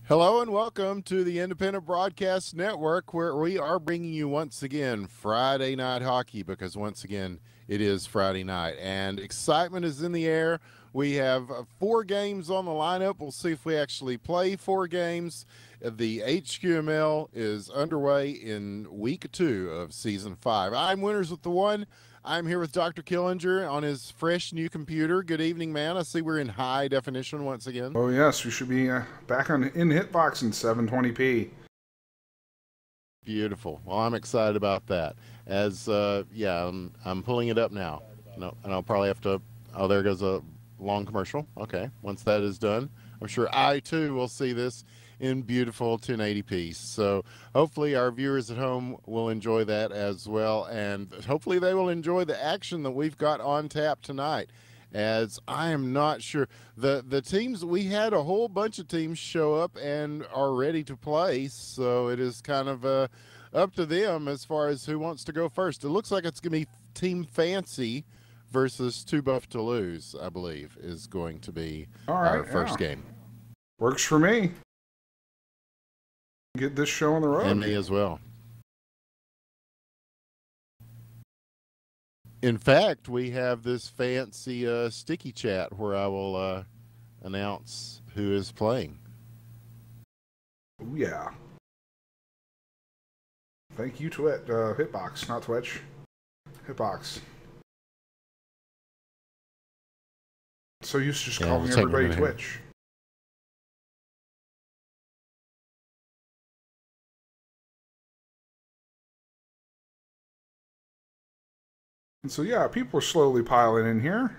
Hello and welcome to the Independent Broadcast Network, where we are bringing you once again Friday night hockey, because once again it is Friday night and excitement is in the air. We have 4 games on the lineup. We'll see if we actually play 4 games. The HQML is underway in week 2 of season 5. I'm Winners with the One. I'm here with Dr. Killinger on his fresh new computer. Good evening, man. I see we're in high definition once again. Oh yes, we should be back in Hitbox in 720p. Beautiful. Well, I'm excited about that. I'm pulling it up now. No, and I'll probably have to. Oh, there goes a long commercial. Okay, once that is done, I'm sure I too will see this in beautiful 1080p. So hopefully our viewers at home will enjoy that as well, and hopefully they will enjoy the action that we've got on tap tonight. As I am not sure, the teams, we had a whole bunch of teams show up and are ready to play, so it is kind of up to them as far as who wants to go first. It looks like it's going to be Team Fancy versus Too Buff to Lose, I believe, is going to be our first game. Works for me. Get this show on the road. And me as well. In fact, we have this fancy sticky chat where I will announce who is playing. Oh, yeah. Thank you, Hitbox, not Twitch. Hitbox. So used to just calling everybody Twitch. And so yeah, people are slowly piling in here.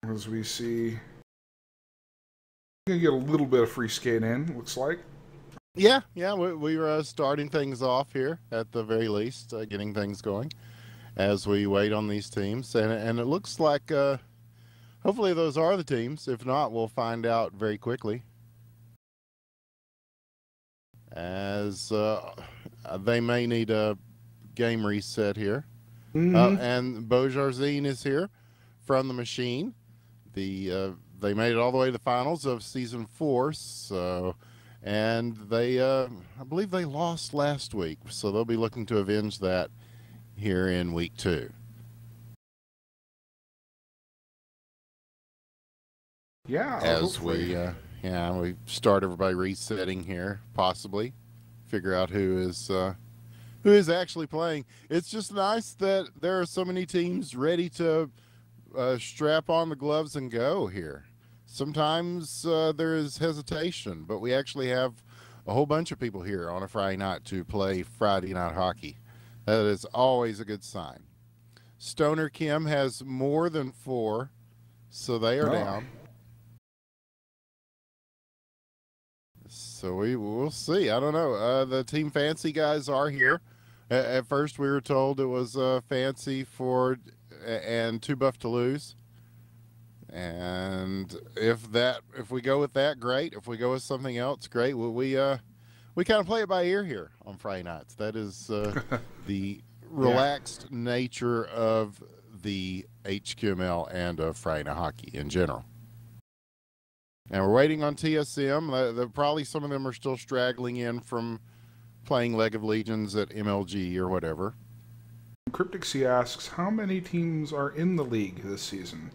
As we see, we're gonna get a little bit of free skate in, looks like. Yeah, we're starting things off here at the very least, getting things going as we wait on these teams, and it looks like hopefully those are the teams. If not, we'll find out very quickly, as they may need a game reset here. And Bojarzine is here from the Machine. They made it all the way to the finals of season 4, so, and they I believe they lost last week, so they'll be looking to avenge that here in week 2. Yeah, as we start everybody resetting here, possibly figure out who is actually playing. It's just nice that there are so many teams ready to strap on the gloves and go here. Sometimes there is hesitation, but we actually have a whole bunch of people here on a Friday night to play Friday night hockey. That is always a good sign. Stoner Kim has more than 4, so they are down. So we'll see. I don't know. The Team Fancy guys are here. At first we were told it was Fancy and Too Buff to Lose. And if we go with that, great. If we go with something else, great. We kind of play it by ear here on Friday nights. That is the relaxed nature of the HQML and of Friday night hockey in general. And we're waiting on TSM. Probably some of them are still straggling in from playing League of Legends at MLG or whatever. Cryptic C asks, how many teams are in the league this season?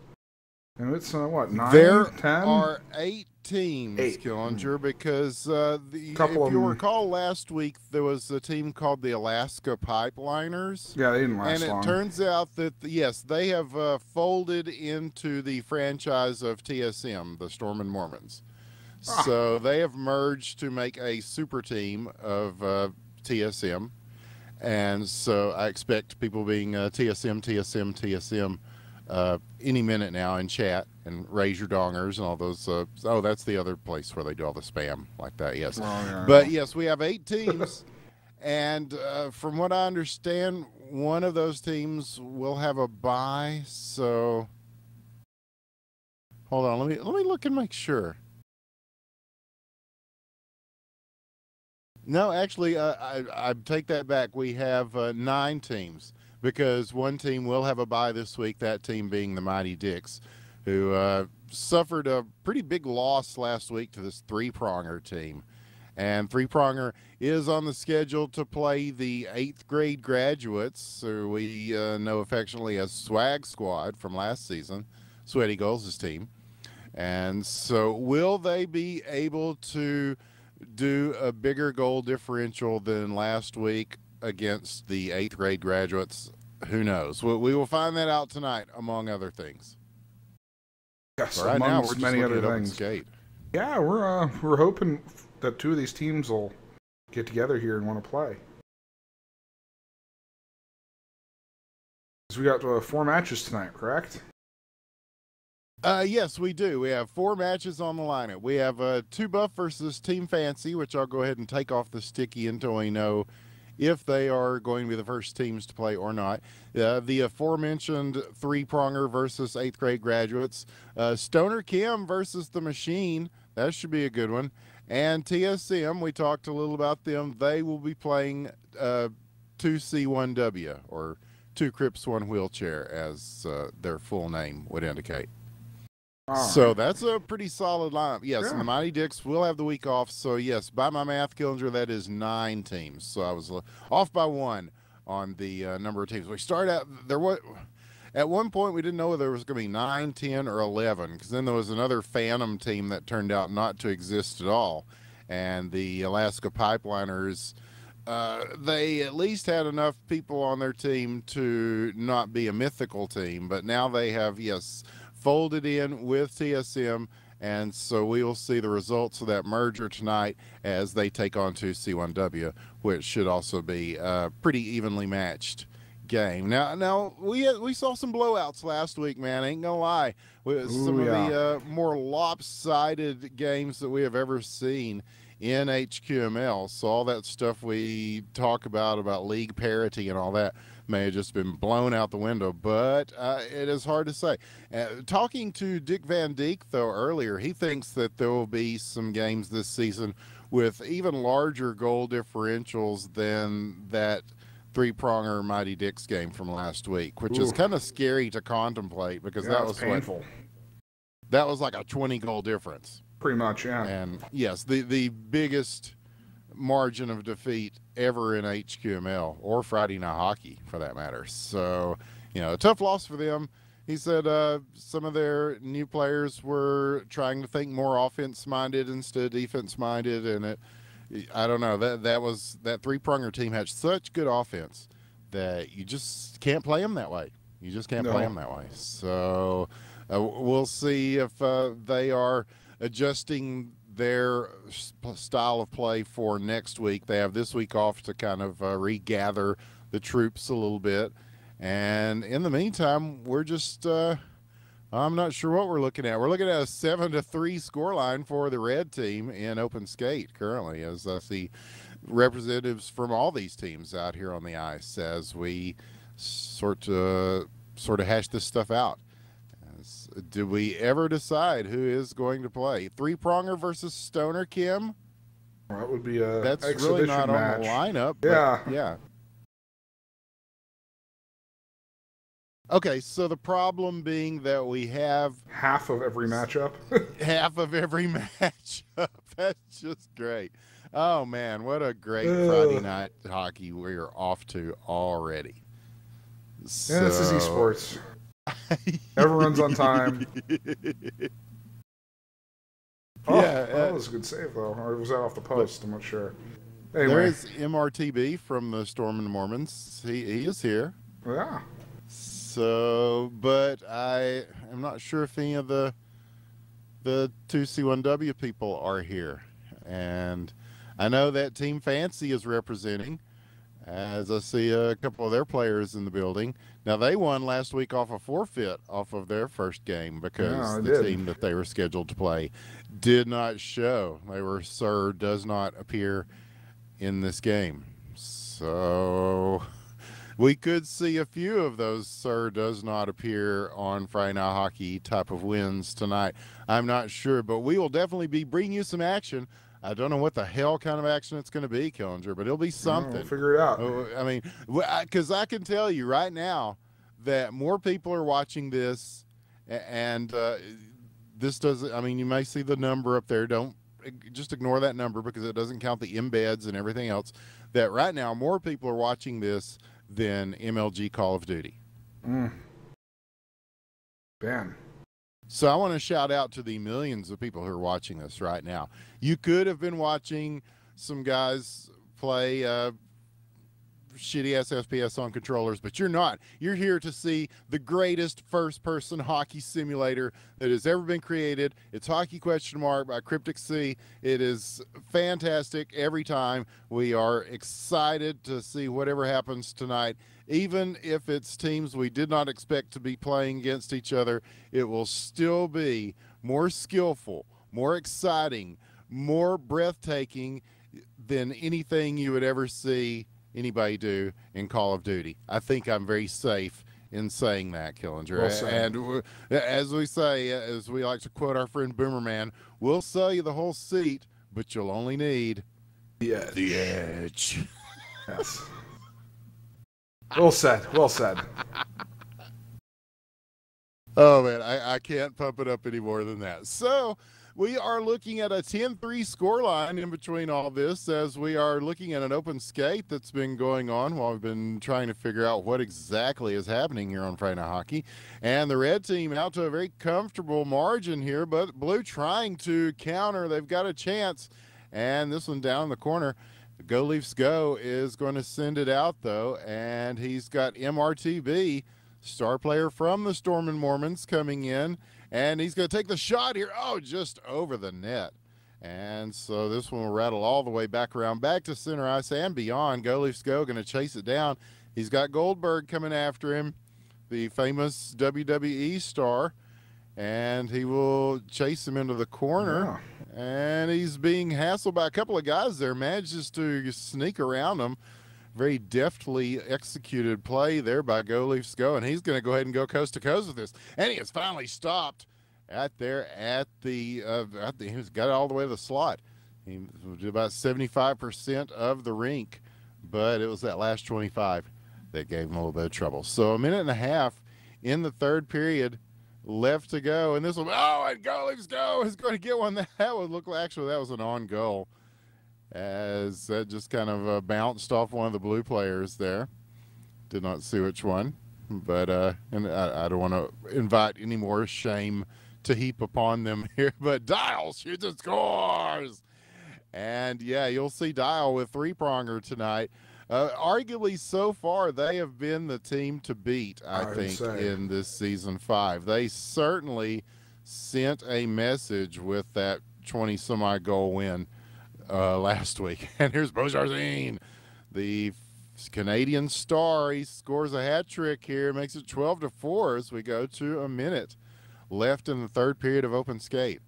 And it's, 9, there 10? Are 8 teams, Killinger, because if you recall last week, there was a team called the Alaska Pipeliners. Yeah, they didn't last long. And it turns out that, yes, they have folded into the franchise of TSM, the Storm and Mormons. So they have merged to make a super team of TSM. And so I expect people being TSM any minute now in chat and raise your dongers and all those. That's the other place where they do all the spam like that. Yes. But yes, we have 8 teams. And from what I understand, one of those teams will have a bye. So hold on. Let me look and make sure. No, actually, I take that back. We have 9 teams, because one team will have a bye this week, that team being the Mighty Dicks, who suffered a pretty big loss last week to this three-pronger team. And three-pronger is on the schedule to play the 8th grade graduates, who we know affectionately as Swag Squad from last season, Sweaty Goals' team. And so will they be able to do a bigger goal differential than last week against the 8th grade graduates? Who knows? We will find that out tonight, among other things. Yes, right now, we're just many looking other at things. Skate. Yeah, we're hoping that two of these teams will get together here and want to play. So we got 4 matches tonight, correct? Yes, we do. We have 4 matches on the lineup. We have 2 Buff versus Team Fancy, which I'll go ahead and take off the sticky until we know if they are going to be the first teams to play or not. The aforementioned three-pronger versus 8th grade graduates. Stoner Kim versus the Machine. That should be a good one. And TSM, we talked a little about them. They will be playing 2C1W, or 2 Crips, 1 Wheelchair, as their full name would indicate. So that's a pretty solid lineup. Yes, yeah. And the Mighty Dicks will have the week off. So, yes, by my math, Killinger, that is 9 teams. So I was off by 1 on the number of teams. We started out, at one point we didn't know whether there was going to be 9, 10, or 11, because then there was another Phantom team that turned out not to exist at all. And the Alaska Pipeliners, they at least had enough people on their team to not be a mythical team. But now they have, yes, folded in with TSM, and so we will see the results of that merger tonight as they take on 2C1W, which should also be a pretty evenly matched game. Now we saw some blowouts last week, man. Ain't gonna lie. Some of the more lopsided games that we have ever seen in HQML. So all that stuff we talk about league parity and all that may have just been blown out the window, but it is hard to say. Talking to Dick Van Dijk, though, earlier, he thinks that there will be some games this season with even larger goal differentials than that three-pronger Mighty Dicks game from last week, which is kind of scary to contemplate, because that was painful. That was like a 20-goal difference. Pretty much, yeah. And, yes, the biggest margin of defeat ever in HQML, or Friday Night Hockey for that matter. So, a tough loss for them. He said some of their new players were trying to think more offense-minded instead of defense-minded, and I don't know, that three-pronger team had such good offense that you just can't play them that way. You just can't play them that way. So we'll see if they are adjusting their style of play for next week. They have this week off to kind of regather the troops a little bit. And in the meantime, we're just, I'm not sure what we're looking at. We're looking at a 7-3 scoreline for the red team in open skate currently, as I see representatives from all these teams out here on the ice as we sort of hash this stuff out. Did we ever decide who is going to play? Three-pronger versus Stoner Kim? Well, that would be a That's really not match on the lineup. Yeah. Okay, so the problem being that we have half of every matchup. Half of every matchup. That's just great. Oh, man, what a great Friday night hockey we're off to already. Yeah, this is esports. Everyone's on time. That was a good save, though. Or was that off the post? I'm not sure. Anyway. There is MRTB from the Storm and the Mormons. He is here. Yeah. So, but I am not sure if any of the 2C1W people are here. And I know that Team Fancy is representing, as I see a couple of their players in the building. Now, they won last week off a forfeit off of their first game because the team that they were scheduled to play did not show. They were Sir does not appear in this game. So we could see a few of those Sir does not appear on Friday Night Hockey type of wins tonight. I'm not sure, but we will definitely be bringing you some action. I don't know what the hell kind of action it's going to be, Killinger, but it'll be something. We'll figure it out. I mean, because I can tell you right now that more people are watching this And this doesn't, I mean, you may see the number up there. Don't just ignore that number because it doesn't count the embeds and everything else. That right now, more people are watching this than MLG Call of Duty. Ben. So I want to shout out to the millions of people who are watching this right now. You could have been watching some guys play shitty SSPS on controllers, but you're not. You're here to see the greatest first-person hockey simulator that has ever been created. It's Hockey Question Mark by Cryptic C. It is fantastic every time. We are excited to see whatever happens tonight. Even if it's teams we did not expect to be playing against each other, it will still be more skillful, more exciting, more breathtaking than anything you would ever see anybody do in Call of Duty. I think I'm very safe in saying that, Killinger. Well and as we say, as we like to quote our friend Boomerman, we'll sell you the whole seat, but you'll only need the edge. The edge. Yes. Well said. Well said. Oh, man, I can't pump it up any more than that. So we are looking at a 10-3 scoreline in between all this as we are looking at an open skate that's been going on while we've been trying to figure out what exactly is happening here on Friday Night Hockey. And the red team out to a very comfortable margin here, but blue trying to counter. They've got a chance. And this one down in the corner, Go Leafs Go is going to send it out, though. And he's got MRTB, star player from the Storm and Mormons, coming in. And he's going to take the shot here. Oh, just over the net. And so this one will rattle all the way back around, back to center ice and beyond. Go Leafs Go, going to chase it down. He's got Goldberg coming after him, the famous WWE star. And he will chase him into the corner. Yeah. And he's being hassled by a couple of guys there. Manages to sneak around them. Very deftly executed play there by Go Leafs Go, and he's going to go ahead and go coast to coast with this. And he has finally stopped he's got it all the way to the slot. He did about 75% of the rink, but it was that last 25 that gave him a little bit of trouble. So a minute and a half in the third period left to go, and this one, and Go Leafs Go is going to get one. That would look like, actually, that was an on goal, as that just kind of bounced off one of the blue players there. Did not see which one, but and I don't want to invite any more shame to heap upon them here, but Dial shoots and scores. And yeah, you'll see Dial with three-pronger tonight. Arguably so far, they have been the team to beat, I think, in this season 5. They certainly sent a message with that 20-some-odd goal win last week. And here's Beaujardin, the Canadian star. He scores a hat trick here, makes it 12-4 as we go to a minute left in the third period of open skate.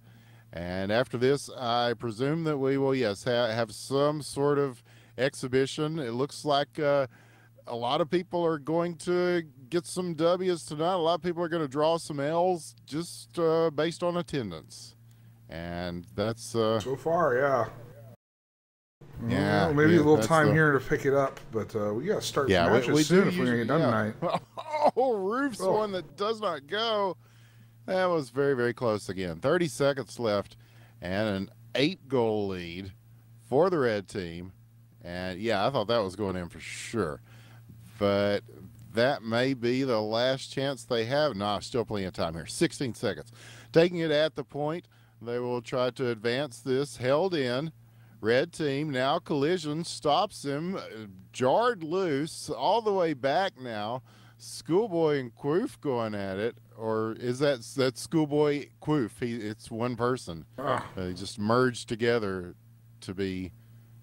And after this, I presume that we will, yes, have some sort of exhibition. It looks like a lot of people are going to get some W's tonight. A lot of people are going to draw some L's just based on attendance. And that's so far, yeah. Yeah, well, maybe a little time here to pick it up, but we got to start matches soon if we're going to get done tonight. Oh, Roof's one that does not go. That was very, very close again. 30 seconds left and an 8-goal lead for the red team. And, yeah, I thought that was going in for sure. But that may be the last chance they have. No, still plenty of time here. 16 seconds. Taking it at the point, they will try to advance this. Held in. Red team, now collision, stops him, jarred loose, all the way back now. Schoolboy and Quoof going at it, or is that Schoolboy Quoof? It's one person. They just merged together to be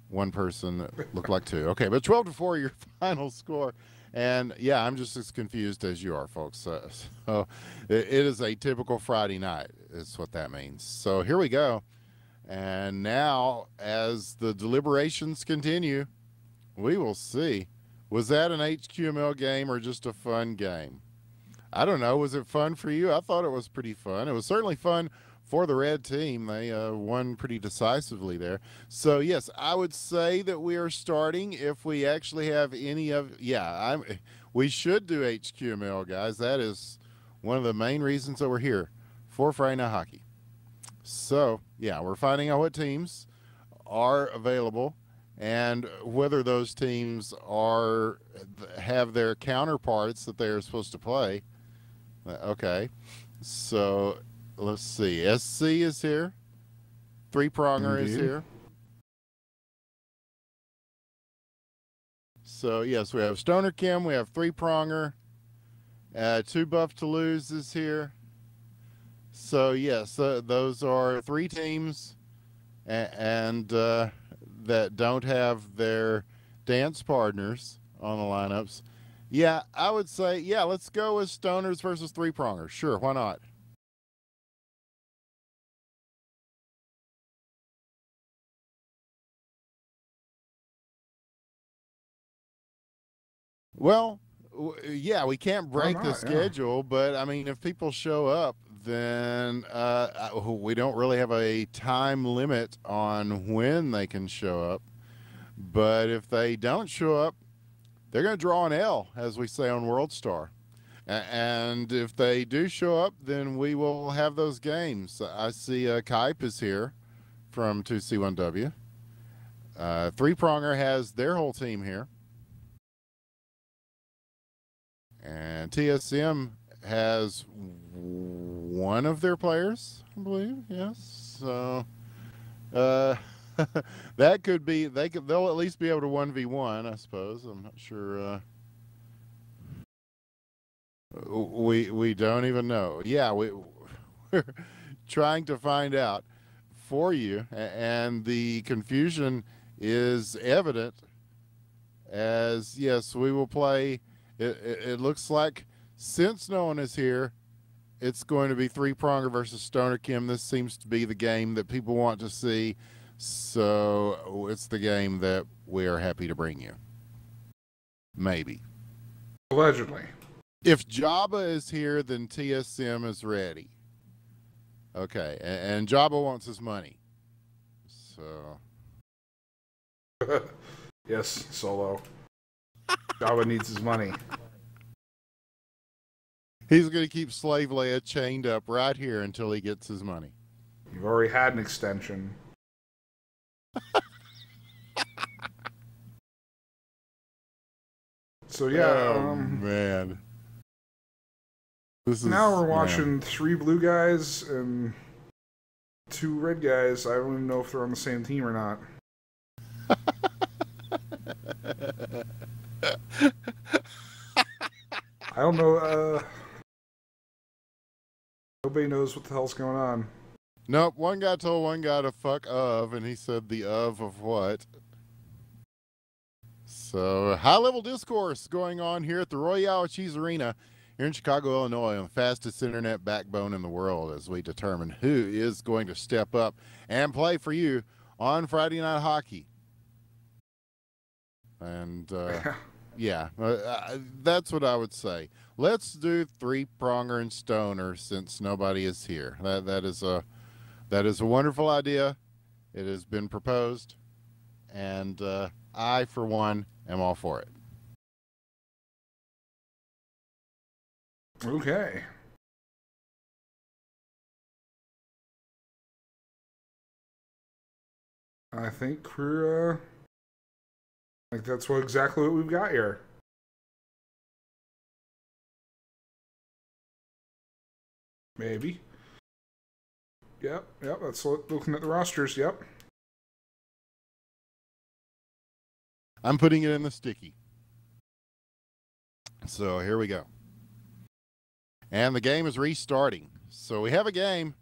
one person that looked like two. Okay, but 12-4 your final score. And, yeah, I'm just as confused as you are, folks. So it is a typical Friday night is what that means. So here we go. And now, as the deliberations continue, we will see. Was that an HQML game or just a fun game? I don't know. Was it fun for you? I thought it was pretty fun. It was certainly fun for the red team. They won pretty decisively there. So, yes, I would say that we are starting if we actually have any of – we should do HQML, guys. That is one of the main reasons that we're here for Friday Night Hockey. So, yeah, we're finding out what teams are available and whether those teams have their counterparts that they're supposed to play. Okay, so let's see. SC is here. Three Pronger is here. So, yes, we have Stoner Kim, we have Three Pronger, Two Buff Toulouse is here. So, yes, those are three teams and that don't have their dance partners on the lineups. Yeah, I would say, yeah, let's go with Stoners versus Three Prongers. Sure, why not? Well, yeah, we can't break the schedule, but I mean, if people show up, then we don't really have a time limit on when they can show up. But if they don't show up, they're going to draw an L, as we say on World Star. And if they do show up, then we will have those games. I see Kipe is here from 2C1W. Three Pronger has their whole team here. And TSM has one of their players, I believe. Yes. So that could be they'll at least be able to 1v1, I suppose. I'm not sure. We don't even know. Yeah, we're trying to find out for you, and the confusion is evident. As yes, we will play. It looks like since no one is here, it's going to be Three Pronger versus Stoner Kim. This seems to be the game that people want to see. So it's the game that we are happy to bring you. Maybe. Allegedly. If Jabba is here, then TSM is ready. Okay, and Jabba wants his money. So. Yes, Solo. Jabba needs his money. He's going to keep Slave Leia chained up right here until he gets his money. You've already had an extension. So yeah, man. Now we're watching three blue guys and two red guys. I don't even know if they're on the same team or not. I don't know. Nobody knows what the hell's going on. Nope. One guy told one guy to fuck and he said the of what? So high-level discourse going on here at the Royale Cheese Arena here in Chicago, Illinois, on the fastest internet backbone in the world, as we determine who is going to step up and play for you on Friday Night Hockey. And yeah, that's what I would say. Let's do Three Pronger and Stoner since nobody is here. That is a wonderful idea. It has been proposed, and I, for one, am all for it. Okay. I think we're like that's exactly what we've got here. Maybe. Yep. That's looking at the rosters. Yep. I'm putting it in the sticky. So here we go. And the game is restarting. So we have a game.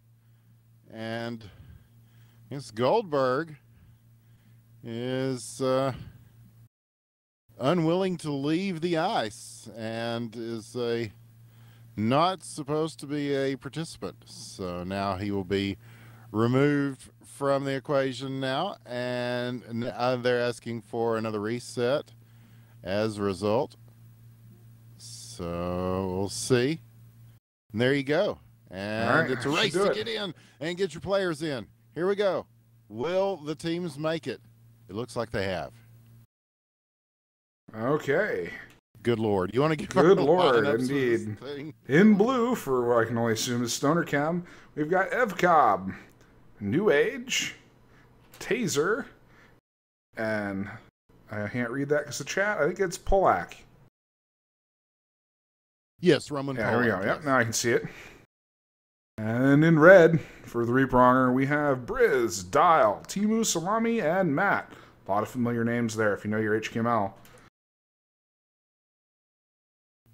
And it's Goldberg is unwilling to leave the ice and is not supposed to be a participant. So now he will be removed from the equation now, and they're asking for another reset as a result. So we'll see. And there you go. And it's a race to get in and get your players in. Here we go. Will the teams make it? It looks like they have. Okay. Good Lord. You want to give our Good Lord, lineups for this indeed. thing? In blue, for what I can only assume is Stoner Chem, we've got Evcobb, New Age, Taser, and I can't read that because the chat. I think it's Polak. Yes, Roman Yeah, Polak. here we go. Yes. Yep, now I can see it. And in red, for the three-pronger, we have Briz, Dial, Timu, Salami, and Matt. A lot of familiar names there if you know your HQML.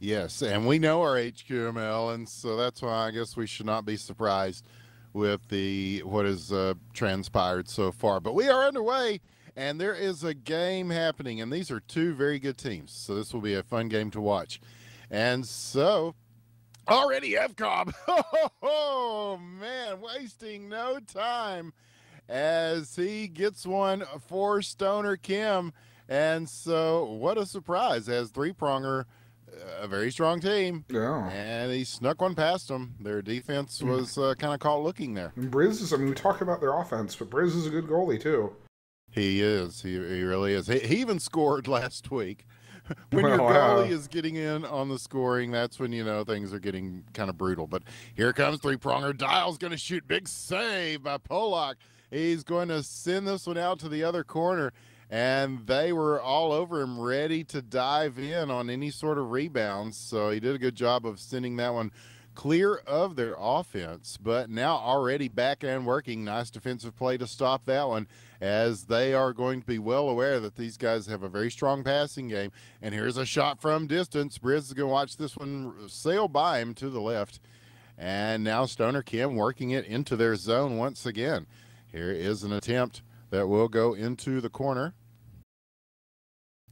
Yes, and we know our HQML, and so that's why I guess we should not be surprised with what has transpired so far. But we are underway, and there is a game happening, and these are two very good teams, so this will be a fun game to watch. And so, already FCOB, oh man, wasting no time as he gets one for Stoner Kim. And so, what a surprise, as three-pronger, a very strong team. Yeah. And he snuck one past them. Their defense was kind of caught looking there. And Briz is, I mean, we talk about their offense, but Briz is a good goalie, too. He is. He really is. He even scored last week. When your goalie is getting in on the scoring, that's when, you know, things are getting kind of brutal. But here comes three-pronger. Dial's going to shoot. Big save by Polak. He's going to send this one out to the other corner. And they were all over him, ready to dive in on any sort of rebounds. So he did a good job of sending that one clear of their offense. But now already back and working. Nice defensive play to stop that one, as they are going to be well aware that these guys have a very strong passing game. And here's a shot from distance. Briz is going to watch this one sail by him to the left. And now Stoner Kim working it into their zone once again. Here is an attempt that will go into the corner.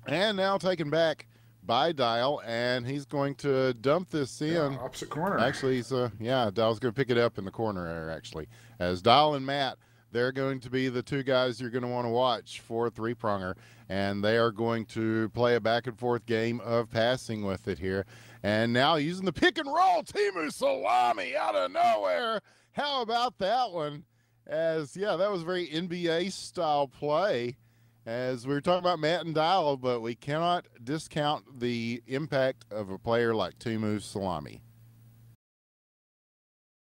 And now taken back by Dial, and he's going to dump this in. Yeah, opposite corner. Actually, he's, Dial's going to pick it up in the corner there, actually. As Dial and Matt, they're going to be the two guys you're going to want to watch for three-pronger, and they are going to play a back-and-forth game of passing with it here. And now using the pick and roll, Timu Salami out of nowhere. How about that one? As, yeah, that was very NBA-style play, as we were talking about Matt and Dial, but we cannot discount the impact of a player like Timu Salami.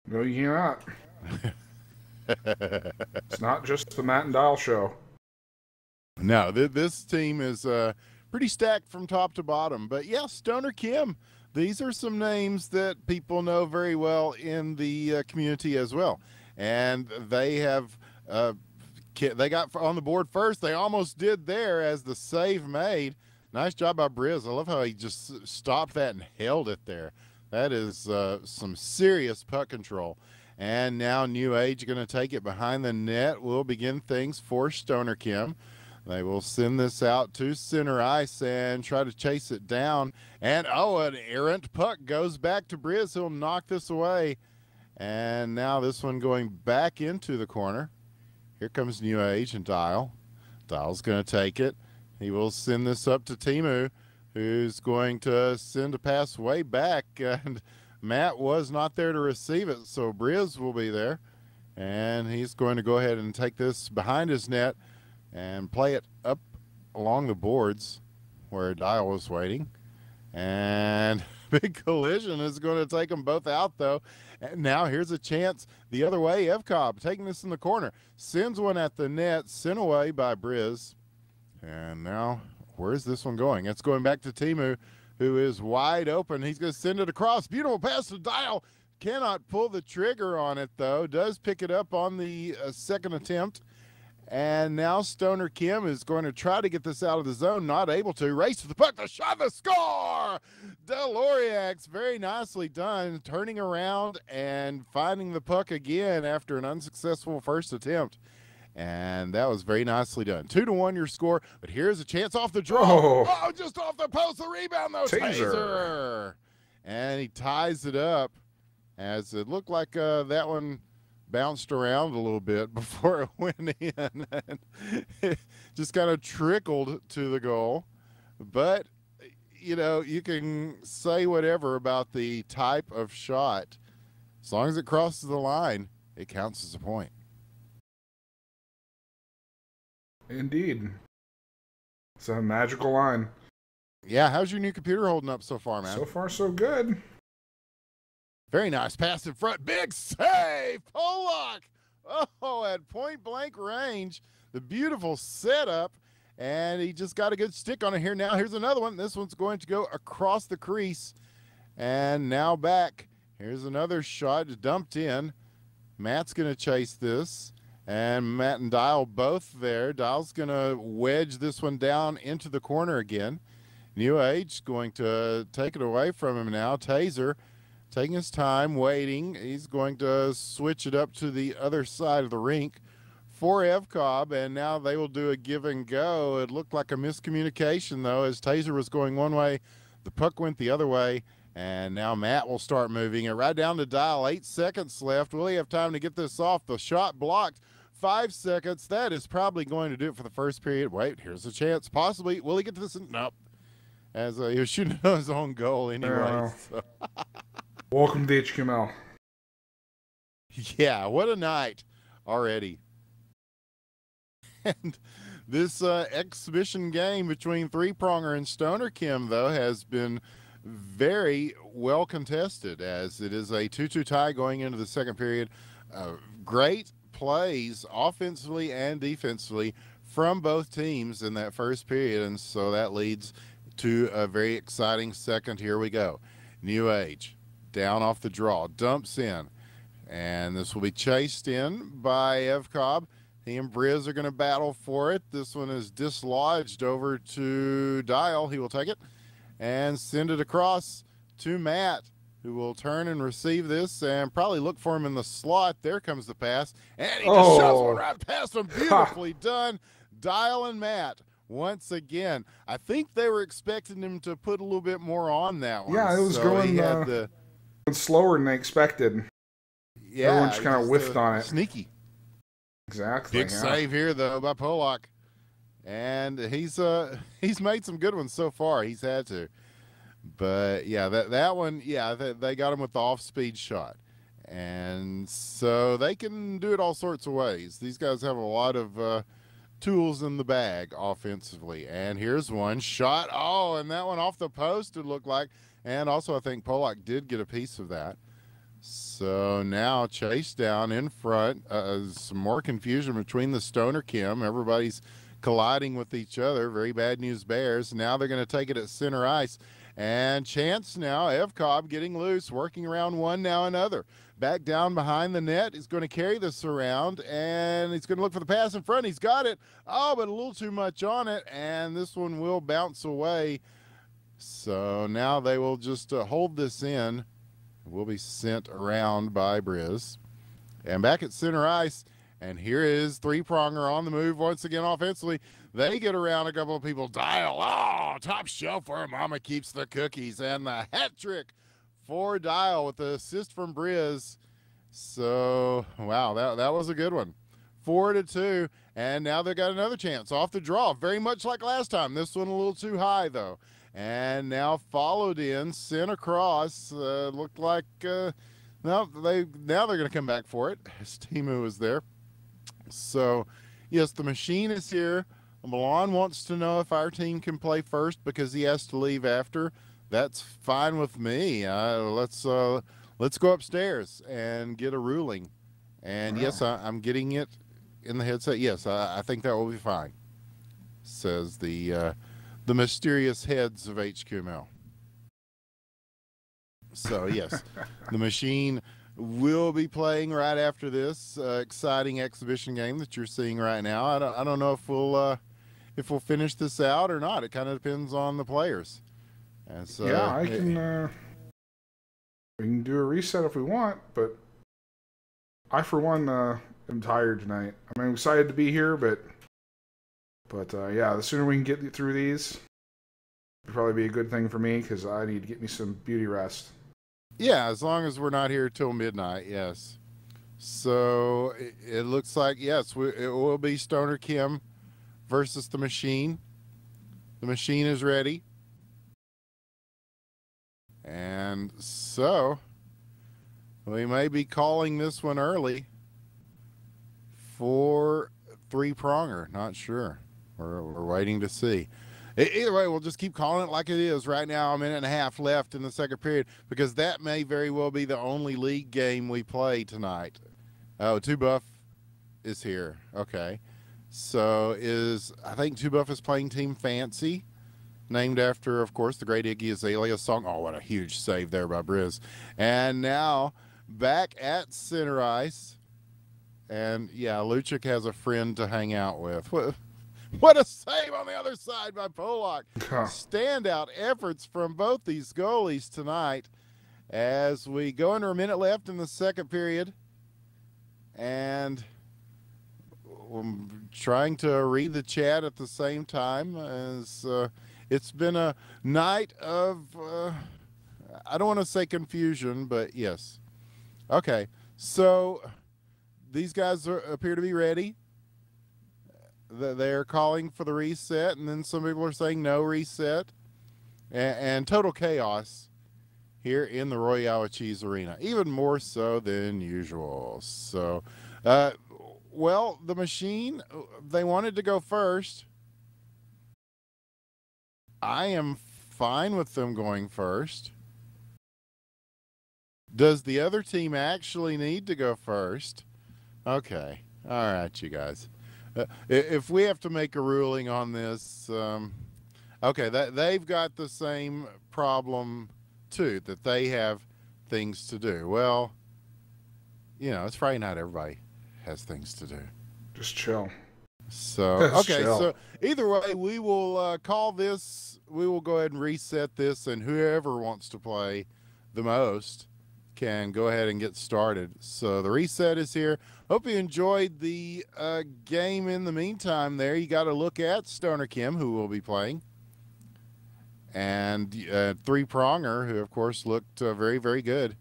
No, you cannot. It's not just the Matt and Dial show. No, this team is pretty stacked from top to bottom. But, yeah, Stoner Kim, these are some names that people know very well in the community as well. And they have they got on the board first. They almost did there as the save made. Nice job by Briz. I love how he just stopped that and held it there. That is some serious puck control. And now New Age going to take it behind the net. Will begin things for Stoner Kim. They will send this out to center ice and try to chase it down. And, an errant puck goes back to Briz. He'll knock this away. And now this one going back into the corner. Here comes New Age and Dial. Dial's going to take it. He will send this up to Timu, who's going to send a pass way back. And Matt was not there to receive it, so Briz will be there. And he's going to go ahead and take this behind his net and play it up along the boards where Dial was waiting. And big collision is going to take them both out, though. And now here's a chance the other way. Evcobb taking this in the corner. Sends one at the net. Sent away by Briz. And now, where's this one going? It's going back to Timu, who is wide open. He's going to send it across. Beautiful pass to Dial. Cannot pull the trigger on it, though. Does pick it up on the second attempt. And now Stoner Kim is going to try to get this out of the zone. Not able to. Race to the puck. The shot, the score! Deloriax, very nicely done. Turning around and finding the puck again after an unsuccessful first attempt. And that was very nicely done. 2-1 your score. But here's a chance off the draw. Oh, just off the post. The rebound, though. Taser. And he ties it up, as it looked like that one bounced around a little bit before it went in. And it just kind of trickled to the goal. But, you know, you can say whatever about the type of shot. As long as it crosses the line, it counts as a point. Indeed. It's a magical line. Yeah, how's your new computer holding up so far, man? So far, so good. Very nice pass in front. Big save. Pollock. Oh, at point blank range. The beautiful setup. And he just got a good stick on it here. Now here's another one. This one's going to go across the crease. And now back. Here's another shot dumped in. Matt's going to chase this. And Matt and Dial both there. Dial's going to wedge this one down into the corner again. New Age going to take it away from him now. Taser taking his time, waiting. He's going to switch it up to the other side of the rink for Evcobb, and now they will do a give and go. It looked like a miscommunication, though, as Taser was going one way. The puck went the other way, and now Matt will start moving it right down to Dial. 8 seconds left. Will he have time to get this off? The shot blocked. 5 seconds. That is probably going to do it for the first period. Wait, here's a chance. Possibly. Will he get to this? Nope. As he was shooting on his own goal anyway. So. Welcome to HQML. Yeah, what a night already. And this exhibition game between Three Pronger and Stoner Kim, though, has been very well contested, as it is a 2-2 tie going into the second period. Great plays offensively and defensively from both teams in that first period, and so that leads to a very exciting second. Here we go. New Age down off the draw, dumps in, and this will be chased in by Evcobb. He and Briz are going to battle for it. This one is dislodged over to Dial. He will take it and send it across to Matt, who will turn and receive this and probably look for him in the slot. There comes the pass, and he just shoves one right past him. Beautifully done. Dial and Matt once again. I think they were expecting him to put a little bit more on that one. Yeah, it was going slower than they expected. Yeah, everyone just kind of whiffed on it. Sneaky. Exactly. Big save here though by Pollock, and he's made some good ones so far. He's had to, but yeah, that one, yeah, they got him with the off-speed shot, and so they can do it all sorts of ways. These guys have a lot of tools in the bag offensively. And here's one shot. Oh, and that one off the post, it looked like. And also I think Pollock did get a piece of that. So now chase down in front. Some more confusion between the Stoner Kim. Everybody's colliding with each other. Very bad news Bears. Now they're going to take it at center ice. And chance now, Evcobb getting loose, working around one, now another. Back down behind the net. He's going to carry this around, and he's going to look for the pass in front. He's got it. Oh, but a little too much on it, and this one will bounce away. So now they will just hold this in. It will be sent around by Briz. And back at center ice, and here is Three Pronger on the move once again offensively. They get around a couple of people. Dial. Oh, top shelf where Mama keeps the cookies. And the hat trick for Dial with the assist from Briz. So, wow, that was a good one. 4-2, and now they got another chance off the draw, very much like last time. This one a little too high, though. And now followed in, sent across. Looked like, now they're going to come back for it. Timu was there. So, yes, the machine is here. Milan wants to know if our team can play first because he has to leave after. That's fine with me. Let's go upstairs and get a ruling. And yes, I'm getting it in the headset. Yes, I think that will be fine, says the mysterious heads of HQML. So yes, the machine will be playing right after this exciting exhibition game that you're seeing right now. I don't know if we'll finish this out or not. It kind of depends on the players. And so, yeah, we can do a reset if we want, but I, for one, am tired tonight. I'm excited to be here, but yeah, the sooner we can get through these, it'll probably be a good thing for me because I need to get me some beauty rest. Yeah, as long as we're not here till midnight, yes. So it looks like, yes, it will be Stoner Kim versus the machine. The machine is ready. And so we may be calling this one early for Three Pronger. Not sure. We're waiting to see. Either way, we'll just keep calling it like it is right now. A minute and a half left in the second period, because that may very well be the only league game we play tonight. Oh, Two Buff is here. Okay. So I think Two Buff is playing Team Fancy, named after, of course, the great Iggy Azalea song. Oh, what a huge save there by Briz. And now back at center ice. And yeah, Lucic has a friend to hang out with. What a save on the other side by Polak. Standout efforts from both these goalies tonight as we go under a minute left in the second period. And I'm trying to read the chat at the same time, as it's been a night of, I don't want to say confusion, but yes. Okay, so these guys appear to be ready. They're calling for the reset, and then some people are saying no reset, and total chaos here in the Royale Cheese Arena, even more so than usual. So, well, the machine, they wanted to go first. I am fine with them going first. Does the other team actually need to go first? Okay. All right, you guys. If we have to make a ruling on this, okay, they've got the same problem too, that they have things to do. Well, you know, it's Friday night. Everybody has things to do. Just chill. So, okay, so either way, we will call this. We will go ahead and reset this, and whoever wants to play the most can go ahead and get started. So the reset is here. Hope you enjoyed the game. In the meantime, there you got to look at Stoner Kim, who will be playing, and Three Pronger, who of course looked very, very good.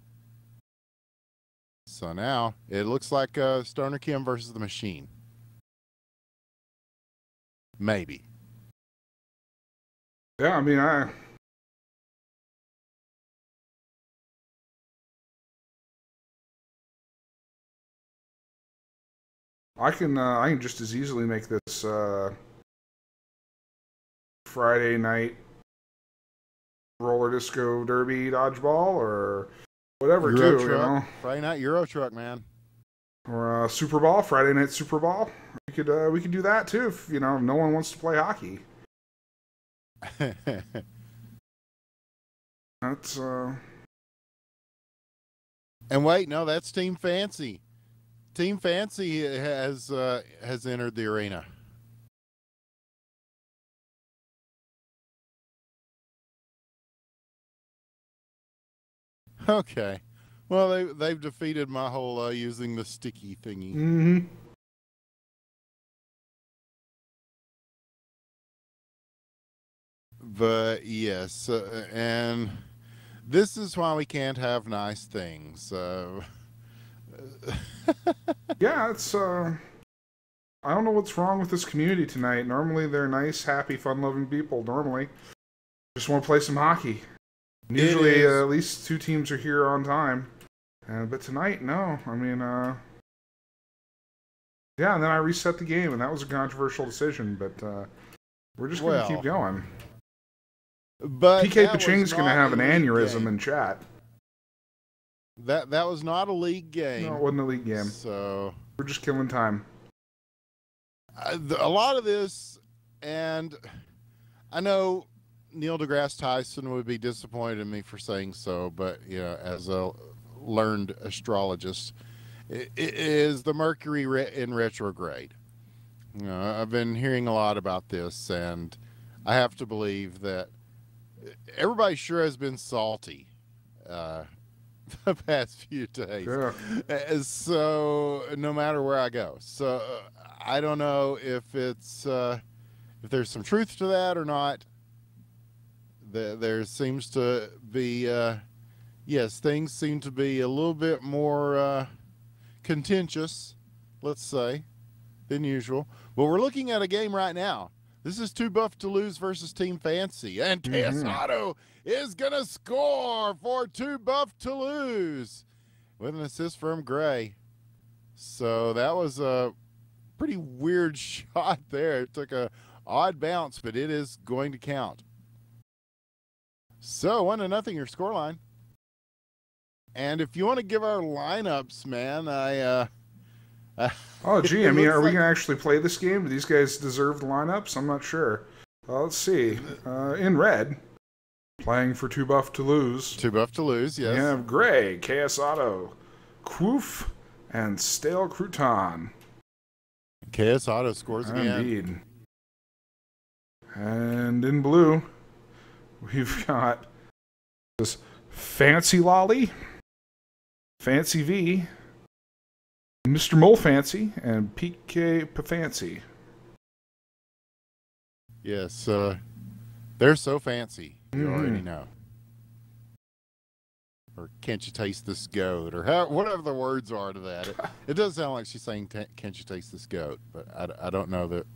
So now it looks like Stoner Kim versus the Machine. Maybe. Yeah, I mean, I can just as easily make this Friday night roller disco derby dodgeball or whatever Euro too, truck. you know. Friday night Euro truck, man. Or Super Ball, Friday night Super Ball. We could do that too if no one wants to play hockey. That's And wait, no, that's Team Fancy. Team Fancy has entered the arena. Okay. Well, they've defeated my whole using the sticky thingy. Mm-hmm. But yes, and this is why we can't have nice things. Yeah, it's I don't know what's wrong with this community tonight. Normally they're nice, happy, fun-loving people. Normally, just want to play some hockey. Usually, at least two teams are here on time. But tonight, no. I mean, yeah, and then I reset the game, and that was a controversial decision. But we're just going to keep going. But PK Paching's going to have an aneurysm in chat. That was not a league game. No, it wasn't a league game. So we're just killing time. A lot of this, and I know Neil deGrasse Tyson would be disappointed in me for saying so, but as a learned astrologist, it is the Mercury in retrograde. I've been hearing a lot about this, and I have to believe that everybody sure has been salty the past few days. Yeah. So no matter where I go, so I don't know if it's if there's some truth to that or not. There seems to be yes, things seem to be a little bit more contentious, let's say, than usual. But we're looking at a game right now. This is Two Buff to Lose versus Team Fancy. And Teosado is going to score for Two Buff to Lose with an assist from Gray. So that was a pretty weird shot there. It took a Odd bounce, but it is going to count. So 1-0 your scoreline. And if you want to give our lineups, man, Oh, gee, I mean, are we like... going to actually play this game? Do these guys deserve the lineups? I'm not sure. Let's see. In red, playing for 2 buff to lose. 2 buff to lose, yes. We have Gray, KS Auto, Quoof, and Stale Crouton. KS Auto scores again. Indeed. And in blue, we've got this Fancy Lolly, Fancy V, Mr. Mole Fancy, and PK Fancy. Yes, they're so fancy. You already know. Or can't you taste this goat? Or whatever the words are to that. It does sound like she's saying, can't you taste this goat? But I don't know that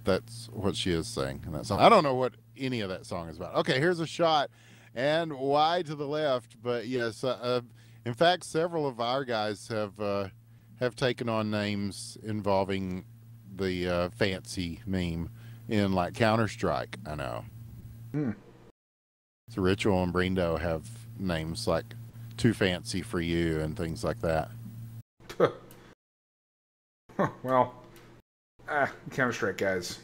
that's what she is saying in that song. I don't know what any of that song is about. Okay, here's a shot. And wide to the left. But yes, in fact, several of our guys have taken on names involving the fancy meme in like Counter-Strike. I know. So Ritual and Brindo have names like Too Fancy for You and things like that. Well, Counter-Strike guys.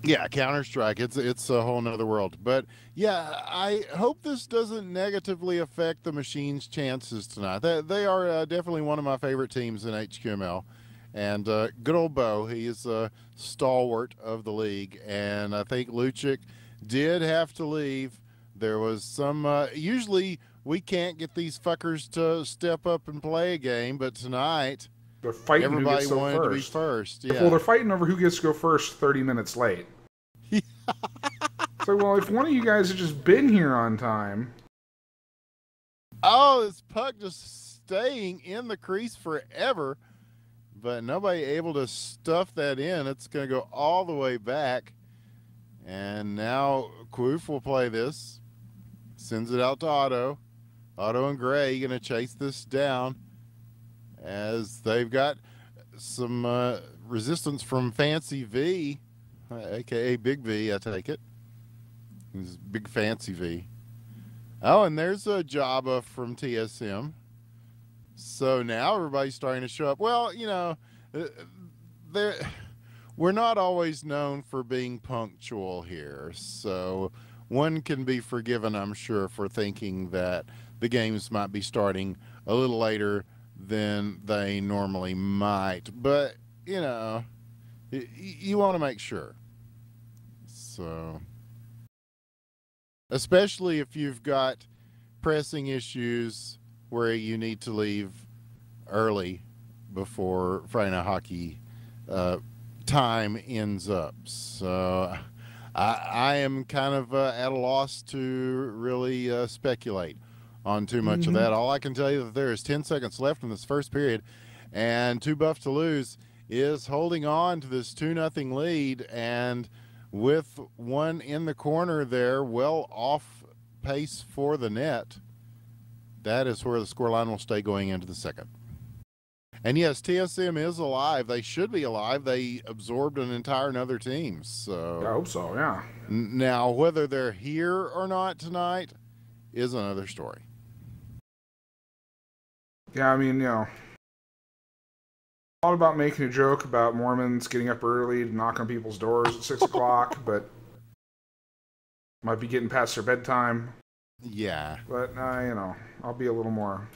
Yeah, Counter-Strike. It's a whole nother world. But yeah, I hope this doesn't negatively affect the Machine's chances tonight. They are definitely one of my favorite teams in HQML. And good old Bo, he is a stalwart of the league. And I think Lucic did have to leave. There was some, usually we can't get these fuckers to step up and play a game, but tonight they're fighting everybody who gets to wanted first. to be first. Yeah. Well, they're fighting over who gets to go first 30 minutes late. So, well, if one of you guys had just been here on time. Oh, this puck just staying in the crease forever, but nobody able to stuff that in. It's going to go all the way back. And now Quoof will play this. Sends it out to Otto. Otto and Gray going to chase this down as they've got some resistance from Fancy V, a.k.a. Big V, I take it. He's Big Fancy V. Oh, and there's a Jabba from TSM. So now everybody's starting to show up. Well, you know, we're not always known for being punctual here. So one can be forgiven, I'm sure, for thinking that the games might be starting a little later than they normally might. But, you know, you want to make sure. So, especially if you've got pressing issues where you need to leave early before Friday Night Hockey time ends up. So I am kind of at a loss to really speculate on too much of that. All I can tell you that there is 10 seconds left in this first period, and 2 buff to lose is holding on to this 2-0 lead, and with one in the corner there, well off pace for the net, that is where the scoreline will stay going into the second. And yes, TSM is alive. They should be alive. They absorbed an entire another team. So I hope so, yeah. Now, whether they're here or not tonight is another story. Yeah, I mean, you know, thought about making a joke about Mormons getting up early to knock on people's doors at 6 o'clock, but might be getting past their bedtime. Yeah. But, you know, I'll be a little more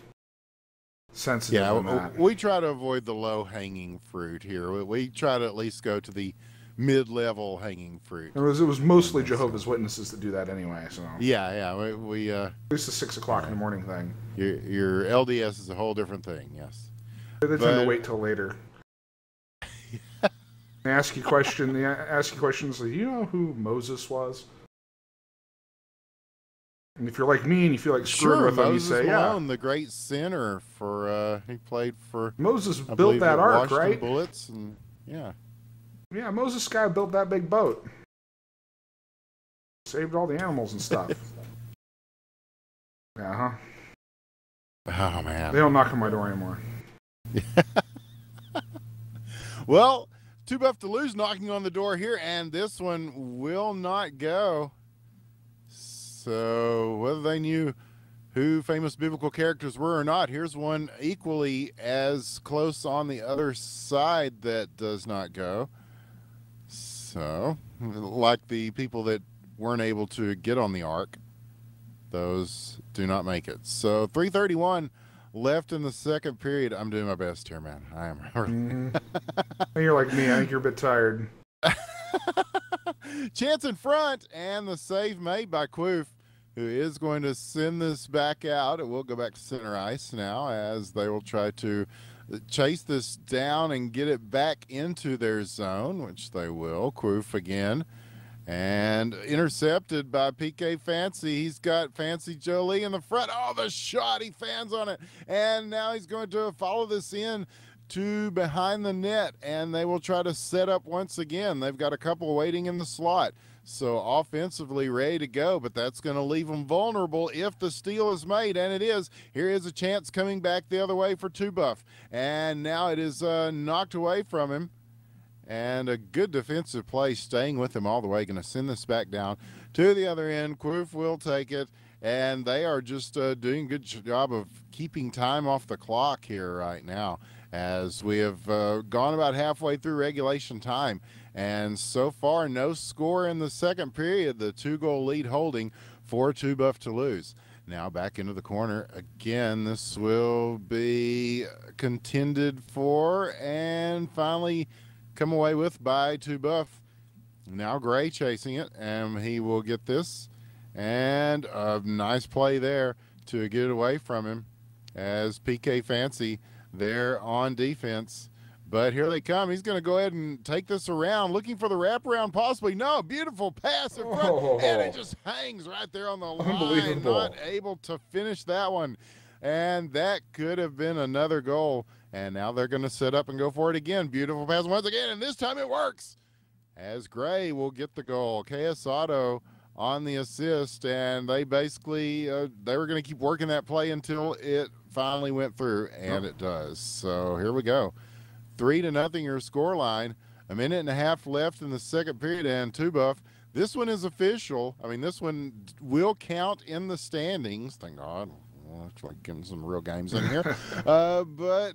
sensitive on that. We try to avoid the low-hanging fruit here. We try to at least go to the mid-level hanging fruit. It was mostly Jehovah's Witnesses that do that anyway, so. Yeah. We at least the 6 o'clock in the morning thing. Your LDS is a whole different thing, yes. They tend to wait till later. They ask you questions like, you know who Moses was? And if you're like me and you feel like screwing with them, you say, Malone, the great sinner for he played for Moses built that ark, right? Bullets and yeah. Yeah, Moses guy built that big boat. Saved all the animals and stuff. Yeah, huh? Oh man. They don't knock on my door anymore. Well, Two Buff to Lose knocking on the door here, and this one will not go. So whether they knew who famous biblical characters were or not, here's one equally as close on the other side that does not go. So, like the people that weren't able to get on the ark, those do not make it. So 3:31 left in the second period. I'm doing my best here, man. I am. Mm-hmm. You're like me. I think you're a bit tired. Chance in front, and the save made by Quoof, who is going to send this back out. It will go back to center ice now as they will try to chase this down and get it back into their zone, which they will. Quoof again. And intercepted by PK Fancy. He's got Fancy Jolie in the front. Oh, the shot. He fans on it. And now he's going to follow this in to behind the net, and they will try to set up once again. They've got a couple waiting in the slot. So offensively ready to go, but that's going to leave them vulnerable if the steal is made, and it is. Here is a chance coming back the other way for Two Buff. And now it is knocked away from him. And a good defensive play staying with him all the way. Going to send this back down to the other end. Quoof will take it. And they are just doing a good job of keeping time off the clock here right now, as we have gone about halfway through regulation time. And so far, no score in the second period. The 2-goal lead holding for Two Buff to Lose. Now back into the corner. Again, this will be contended for and finally come away with by Two Buff. Now Gray chasing it, and he will get this. And a nice play there to get it away from him as PK Fancy there on defense. But here they come. He's going to go ahead and take this around, looking for the wraparound possibly. No, beautiful pass in front, and it just hangs right there on the line. Not able to finish that one. And that could have been another goal. And now they're going to set up and go for it again. Beautiful pass once again, and this time it works. As Gray will get the goal. KS Auto on the assist, and they basically they were going to keep working that play until it finally went through, and it does. So here we go. 3-0 your score line. A minute and a half left in the second period, and Two Buff. This one is official. I mean, this one will count in the standings. Thank God. It's like getting some real games in here. But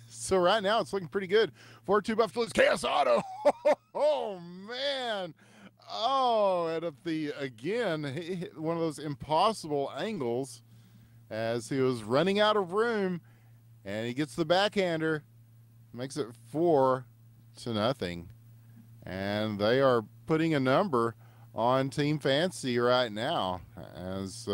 so right now it's looking pretty good for Two Buff to Lose. KS Auto. Oh, man. Oh, and at the, again, he hit one of those impossible angles as he was running out of room, and he gets the backhander, makes it 4-0. And they are putting a number on Team Fancy right now, as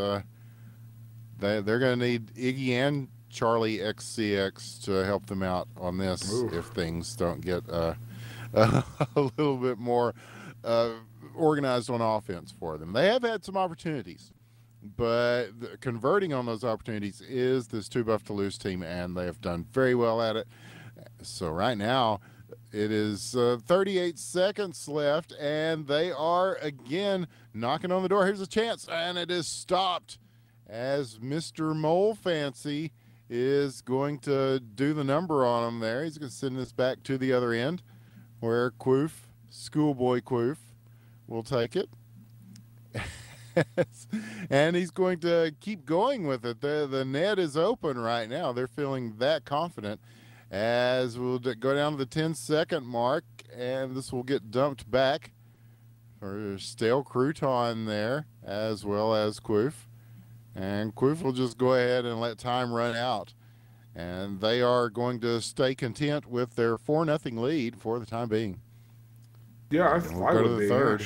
they're going to need Iggy and Charlie XCX to help them out on this. Oof. If things don't get a little bit more organized on offense for them. They have had some opportunities, but converting on those opportunities is this Two Buff to Lose team, and they have done very well at it. So right now it is 38 seconds left, and they are again knocking on the door. Here's a chance, and it is stopped as Mr. Mole Fancy is going to do the number on him there. He's going to send this back to the other end where Quoof, Schoolboy Quoof, will take it. And he's going to keep going with it. The net is open right now. They're feeling that confident, as we'll go down to the 10-second mark, and this will get dumped back for Stale Crouton there, as well as Quoof. And Quoof will just go ahead and let time run out. And they are going to stay content with their 4-0 lead for the time being. Yeah, we'll go to the third.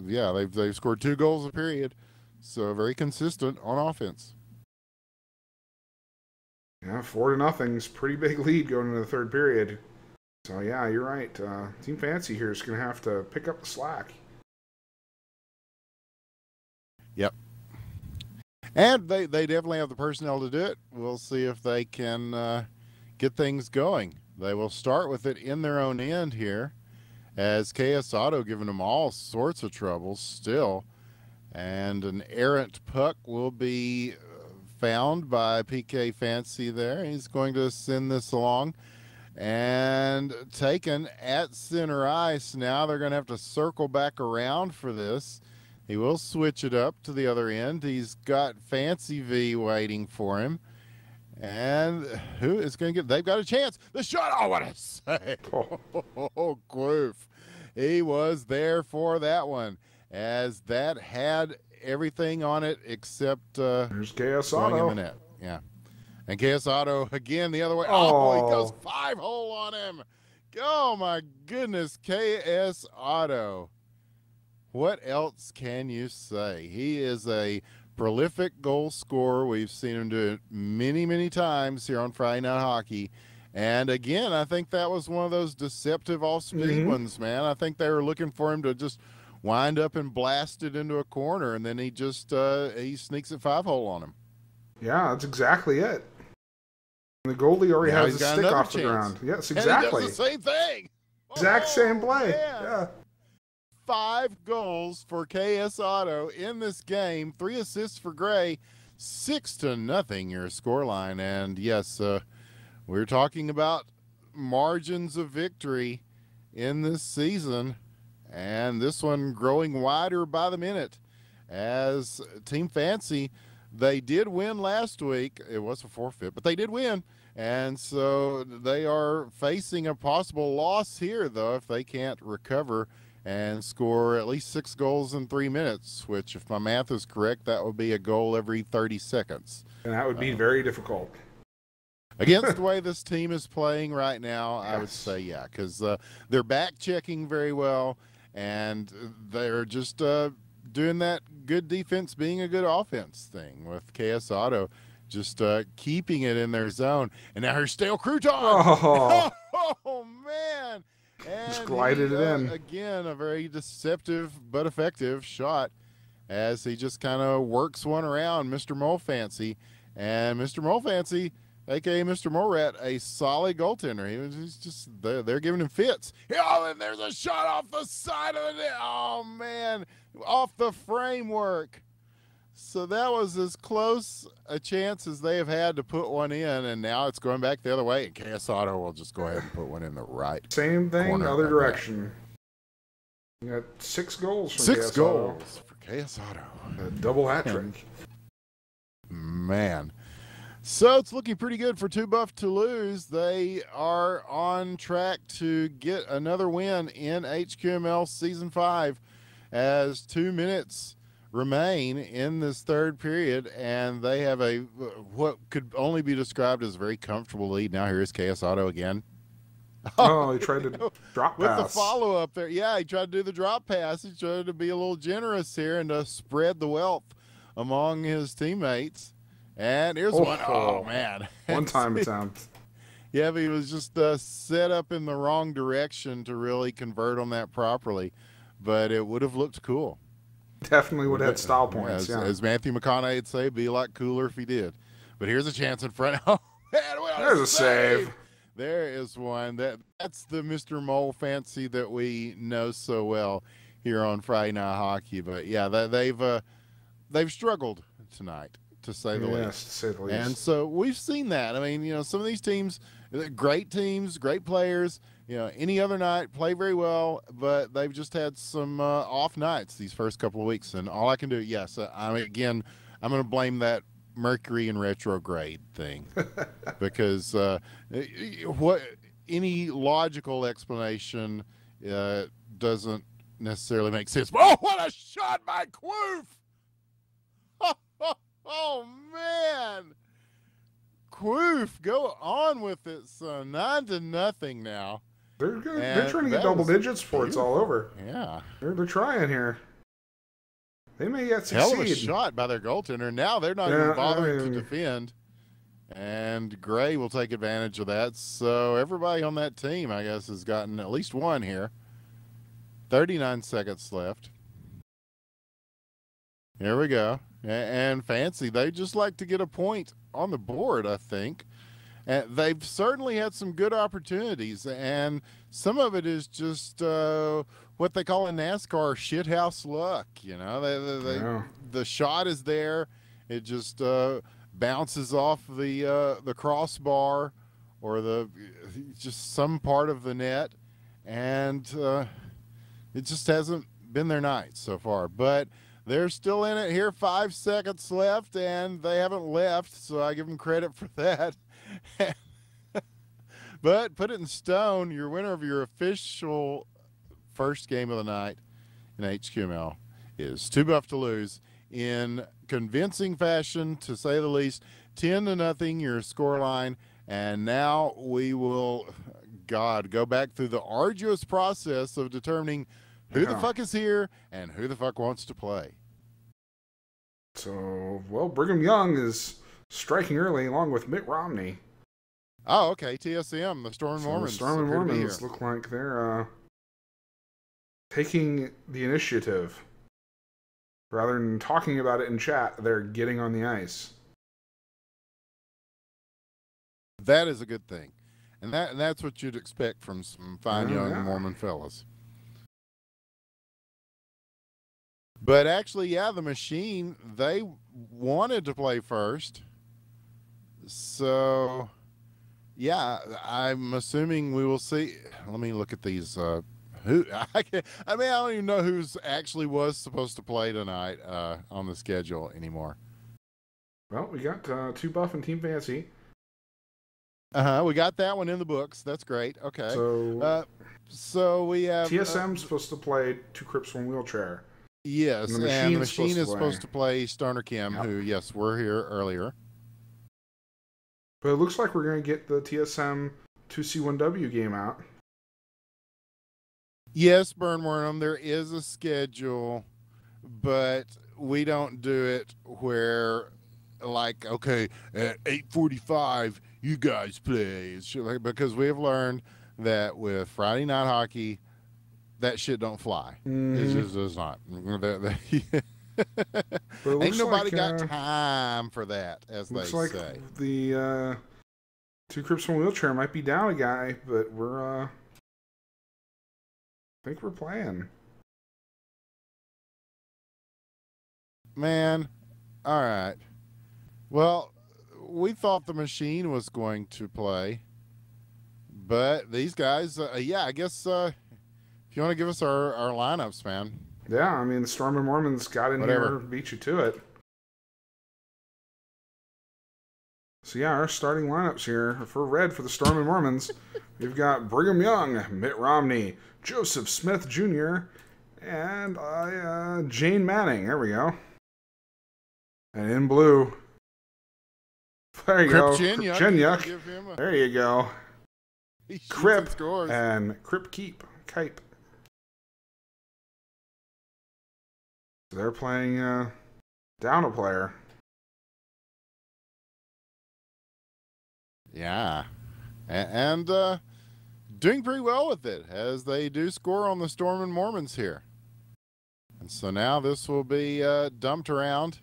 Yeah, they've scored 2 goals a period, so very consistent on offense. Yeah, 4-0 is a pretty big lead going into the third period. So yeah, you're right. Team Fancy here is going to have to pick up the slack. Yep. And they definitely have the personnel to do it. We'll see if they can get things going. They will start with it in their own end here, as KS Auto giving them all sorts of troubles still. And an errant puck will be found by PK Fancy there. He's going to send this along. And and taken at center ice. Now they're going to have to circle back around for this. He will switch it up to the other end. He's got Fancy V waiting for him. And who is going to get? They've got a chance. The shot. Oh, what a save. Oh, Kloof. He was there for that one, as that had everything on it except there's KS going Auto in the net. Yeah. And KS Auto again the other way. Oh. He goes 5-hole on him. Oh, my goodness. KS Auto. What else can you say? He is a prolific goal scorer. We've seen him do it many, many times here on Friday Night Hockey. And again, I think that was one of those deceptive off-speed ones, man. I think they were looking for him to just wind up and blast it into a corner, and then he just he sneaks a 5-hole on him. Yeah, that's exactly it. And the goalie already has the stick off the ground. Yes, exactly. And he does the same thing. Exact same play. Man. Yeah. 5 goals for KS Auto in this game, 3 assists for Gray, 6-0 your scoreline. And yes, we're talking about margins of victory in this season, and this one growing wider by the minute. As Team Fancy, they did win last week. It was a forfeit, but they did win. And so they are facing a possible loss here, though, if they can't recover and score at least 6 goals in 3 minutes, which, if my math is correct, that would be a goal every 30 seconds. And that would be very difficult. Against the way this team is playing right now, yes. I would say, yeah, because they're back-checking very well, and they're just doing that good defense being a good offense thing with KS Auto, just keeping it in their zone. And now here's Stale Crouton. Oh, man. And just glided it in. Again, a very deceptive but effective shot as he just kind of works one around Mr. Molefancy. And Mr. Molefancy, a.k.a. Mr. Morat, a solid goaltender. He's just, they're giving him fits. Oh, and there's a shot off the side of the net. Oh, man, off the framework. So that was as close a chance as they have had to put one in, and now it's going back the other way, and KS Auto will just go ahead and put one in the right. Same thing, other direction. You got 6 goals from 6 KS goals Auto. for KS Auto. A double hat trick. Man. So it's looking pretty good for Two Buff Toulouse. They are on track to get another win in HQML Season 5 as 2 minutes remain in this third period, and they have a what could only be described as a very comfortable lead. Now here's KS Auto again. Oh, he tried to drop pass. With the follow-up there. Yeah, he tried to do the drop pass. He tried to be a little generous here and to spread the wealth among his teammates. And here's one. Oh, man. One-time attempt. Yeah, but he was just set up in the wrong direction to really convert on that properly. But it would have looked cool. Definitely would have had style points, as Matthew McConaughey would say, be a lot cooler if he did. But here's a chance in front. Oh, man, there's a save. There is one. That's the Mr. Molefancy that we know so well here on Friday Night Hockey. But yeah, they've struggled tonight, to say the least. Yes, to say the least. And so we've seen that. I mean, some of these teams, great teams, great players, any other night play very well, but they've just had some off nights these first couple of weeks. And all I can do, yes, I'm going to blame that Mercury in retrograde thing because what any logical explanation doesn't necessarily make sense. Oh, what a shot by Kloof! Oh, man. Kloof, go on with it, son. 9-0 now. They're trying to get double digits before it's all over. Yeah. They're trying here. They may yet succeed. Hell of a shot by their goaltender. Now they're not even bothering to defend. And Gray will take advantage of that. So everybody on that team, I guess, has gotten at least one here. 39 seconds left. Here we go. And Fancy, they just like to get a point on the board, I think. And they've certainly had some good opportunities, and some of it is just what they call in NASCAR shithouse luck. The shot is there, it just bounces off the crossbar or the just some part of the net, and it just hasn't been their night so far. But they're still in it here. 5 seconds left, and they haven't left, so I give them credit for that. But put it in stone, your winner of your official first game of the night in HQML is Too Buff to Lose in convincing fashion, to say the least. 10-0 your score line. And now we will, God, go back through the arduous process of determining who the fuck is here and who the fuck wants to play. So, well, Brigham Young is striking early along with Mitt Romney. Oh, okay. TSM, the Storm and Mormons. The Storm and Mormons look like they're taking the initiative. Rather than talking about it in chat, they're getting on the ice. That is a good thing. And that's what you'd expect from some fine young Mormon fellas. But actually, yeah, the Machine, they wanted to play first. So, yeah, I'm assuming we will see. Let me look at these. I don't even know who's actually was supposed to play tonight on the schedule anymore. Well, we got Too Buff and Team Fancy. We got that one in the books. That's great. Okay. So we have TSM's supposed to play Two Crips One Wheelchair. Yes, and the Machine is supposed to play Stoner Kim, who, yes, we're here earlier. But it looks like we're going to get the TSM 2C1W game out. Yes, Burnworm, there is a schedule, but we don't do it where, like, okay, at 8:45, you guys play. Because we have learned that with Friday Night Hockey, that shit don't fly. It just does not. Ain't nobody got time for that, as they say. Looks like the Two Crips One Wheelchair might be down a guy, but we're I think we're playing. Man, all right. Well, we thought the Machine was going to play, but these guys, yeah, I guess if you want to give us our lineups, man. Yeah, I mean, the Storm and Mormons got in here, beat you to it. So yeah, our starting lineups here for red for the Storm and Mormons. We've got Brigham Young, Mitt Romney, Joseph Smith Jr., and Jane Manning. There we go. And in blue, there you go. Chenyuk. There you go. Crip and Crip Kipe. So they're playing down a player. Yeah. And doing pretty well with it, as they do score on the Storm and Mormons here. And so now this will be dumped around.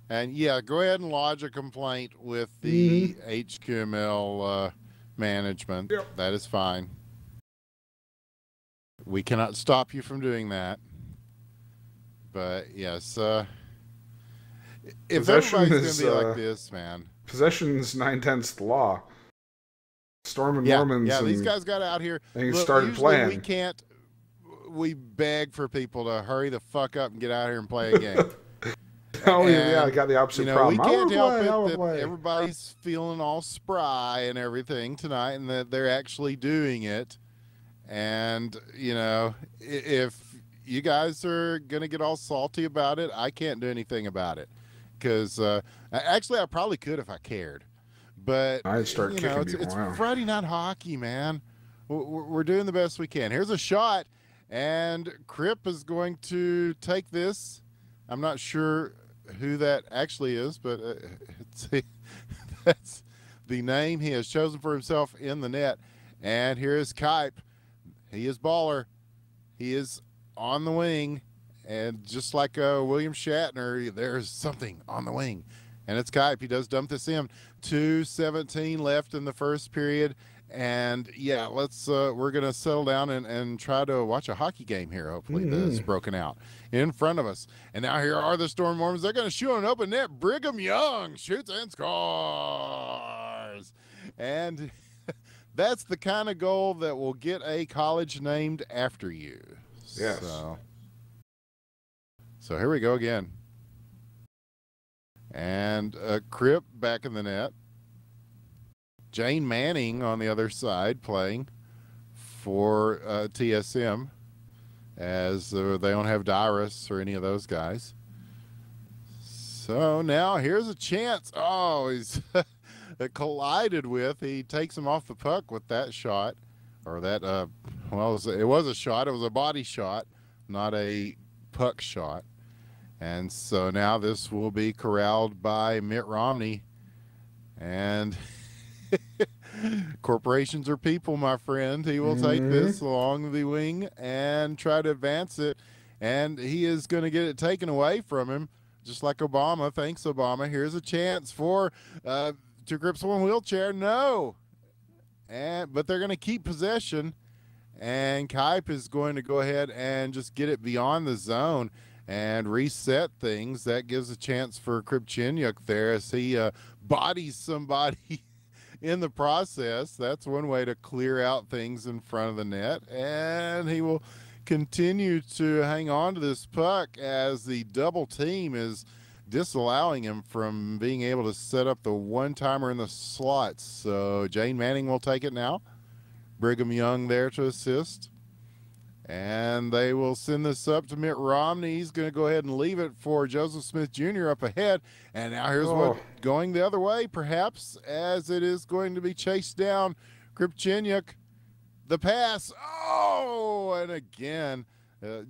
And yeah, go ahead and lodge a complaint with the HQML management. Yep. That is fine. We cannot stop you from doing that. But yes, if everybody's going to be like this, man. Possession's 9/10 the law. Storm and Mormons. Yeah, these guys got out here. And started playing. We beg for people to hurry the fuck up and get out here and play a game. Yeah, I got the opposite problem. We can't help it that everybody's feeling all spry and everything tonight, and that they're actually doing it. And, you know, if you guys are going to get all salty about it, I can't do anything about it. Because, actually, I probably could if I cared. But, I'd start kicking people. It's Friday Night Hockey, man. We're doing the best we can. Here's a shot, and Crip is going to take this. I'm not sure who that actually is, but that's the name he has chosen for himself in the net. And here is Kipe. He is baller. He is on the wing. And just like William Shatner, there's something on the wing. And it's Kipe. He does dump this in. 2:17 left in the first period. And yeah, we're going to settle down and try to watch a hockey game here, hopefully, that's broken out in front of us. And now here are the Storm Mormons. They're going to shoot an open net. Brigham Young shoots and scores. And that's the kind of goal that will get a college named after you. Yes. So here we go again. And Crip back in the net. Jane Manning on the other side playing for TSM, as they don't have Dyrus or any of those guys. So now here's a chance. Oh, he's collided with. He takes him off the puck with that shot, or that, well, it was a shot. It was a body shot, not a puck shot. And so now this will be corralled by Mitt Romney. And corporations are people, my friend. He will take this along the wing and try to advance it. And he is going to get it taken away from him, just like Obama. Thanks, Obama. Here's a chance for Two Grips, One Wheelchair. No. But they're going to keep possession. And Kipe is going to go ahead and just get it beyond the zone and reset things. That gives a chance for Kripchenyuk there as he bodies somebody in the process. That's one way to clear out things in front of the net. And he will continue to hang on to this puck as the double team is disallowing him from being able to set up the one-timer in the slots. So Jane Manning will take it now. Brigham Young there to assist. And they will send this up to Mitt Romney. He's going to go ahead and leave it for Joseph Smith Jr. up ahead. And now here's what going the other way, perhaps, as it is going to be chased down. Kripchenyuk, the pass. Oh, and again,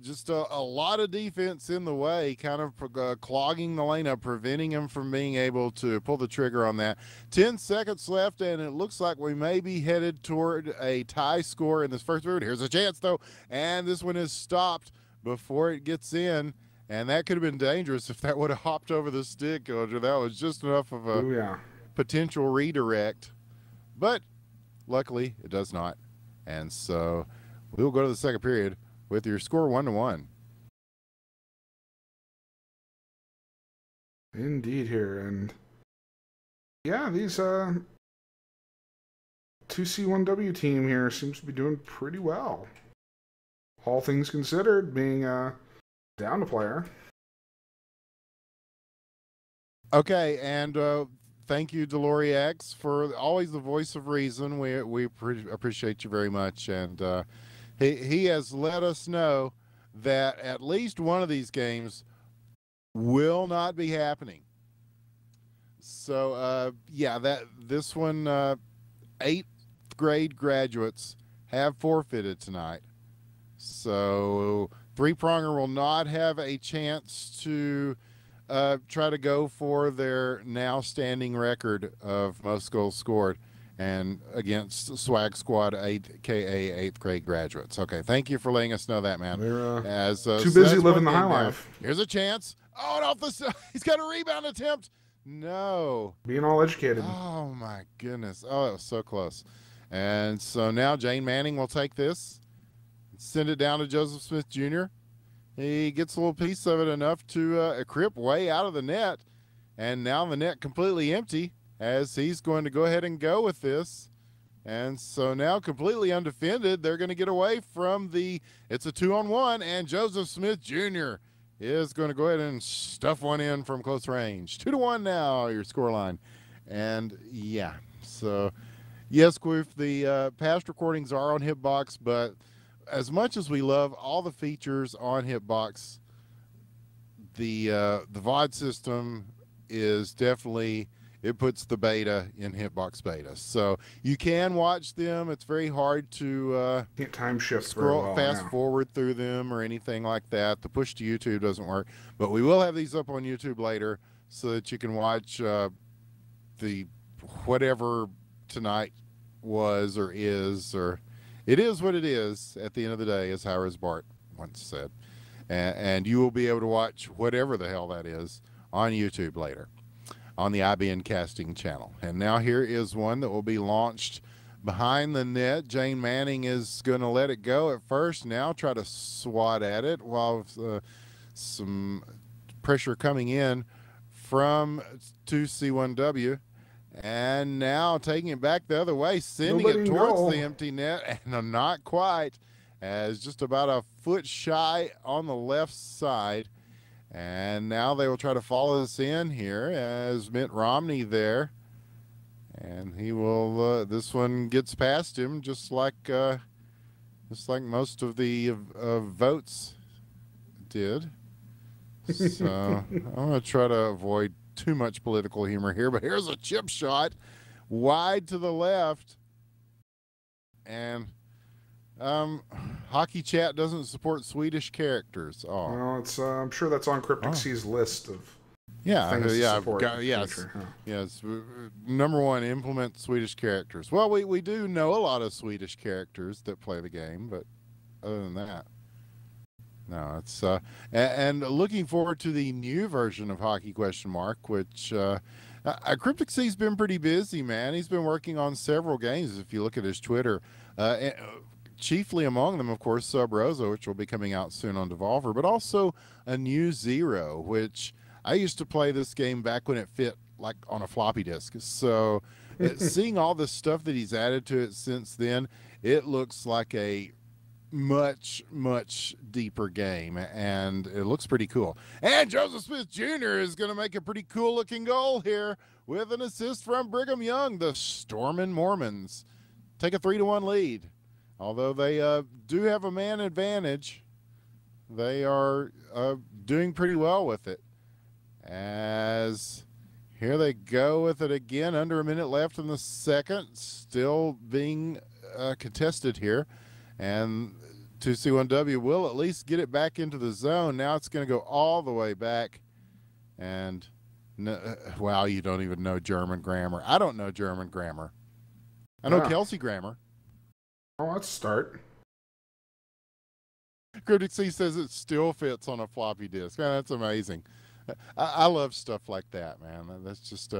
just a lot of defense in the way, kind of clogging the lane up, preventing him from being able to pull the trigger on that. 10 seconds left, and it looks like we may be headed toward a tie score in this first period. Here's a chance, though, and this one is stopped before it gets in, and that could have been dangerous if that would have hopped over the stick. That was just enough of a potential redirect, but luckily it does not. And so we'll go to the second period with your score 1-1. Indeed here. And yeah, these 2C1W team here seems to be doing pretty well. All things considered, being down a player. Okay, and thank you, Deloriax, for always the voice of reason. We appreciate you very much. And he has let us know that at least one of these games will not be happening. So, yeah, this one, 8th grade graduates have forfeited tonight. So, Three-Pronger will not have a chance to try to go for their now standing record of most goals scored and against Swag Squad, aka 8th grade graduates. Okay, thank you for letting us know that, man. They're too busy living the high life. Here's a chance. Oh, and off the side. He's got a rebound attempt. No. Being all educated. Oh, my goodness. Oh, it was so close. And so now Jane Manning will take this, send it down to Joseph Smith Jr. He gets a little piece of it enough to Crip way out of the net. And now the net completely empty, as he's going to go ahead and go with this. And so now completely undefended, they're going to get away from it's a 2-on-1, and Joseph Smith Jr. is going to go ahead and stuff one in from close range. 2-1 now, your scoreline. And yeah, so yes, Quoof, the past recordings are on Hitbox, but as much as we love all the features on Hitbox, the VOD system is definitely, it puts the beta in Hitbox beta. So you can watch them. It's very hard to can't time shift scroll fast forward through them or anything like that. The push to YouTube doesn't work, but we will have these up on YouTube later so that you can watch the whatever tonight was or is, or it is what it is at the end of the day, as Hires Bart once said. And you will be able to watch whatever the hell that is on YouTube later on the IBN Casting channel. And now here is one that will be launched behind the net. Jane Manning is going to let it go at first, now try to swat at it while some pressure coming in from 2C1W. And now taking it back the other way, sending Nobody it can towards go. the empty net, and not quite, as just about a foot shy on the left side. And now they will try to follow this in here as Mitt Romney there. And he will, this one gets past him just like most of the votes did. So I'm going to try to avoid too much political humor here, but here's a chip shot wide to the left. And Hockey Chat doesn't support Swedish characters. Oh, Well, it's I'm sure that's on Cryptic C's list of things to support. Yes, yes. Number one, implement Swedish characters. Well, we do know a lot of Swedish characters that play the game, but other than that, no. It's and looking forward to the new version of Hockey Question Mark, which Cryptic C's been pretty busy, man. He's been working on several games. If you look at his Twitter, chiefly among them, of course, Sub Rosa, which will be coming out soon on Devolver, but also a new Zero, which I used to play this game back when it fit like on a floppy disk. So seeing all the stuff that he's added to it since then, it looks like a much, much deeper game, and it looks pretty cool. And Joseph Smith Jr. is going to make a pretty cool looking goal here with an assist from Brigham Young. The Stormin' Mormons take a 3-1 lead. Although they do have a man advantage, they are doing pretty well with it. As here they go with it again, under a minute left in the second, still being contested here. And 2C1W will at least get it back into the zone. Now it's going to go all the way back. And, wow, you don't even know German grammar. I don't know German grammar. I know Kelsey grammar. Oh, let's start. Cryptic C says it still fits on a floppy disk. Man, that's amazing. I love stuff like that, man. That's just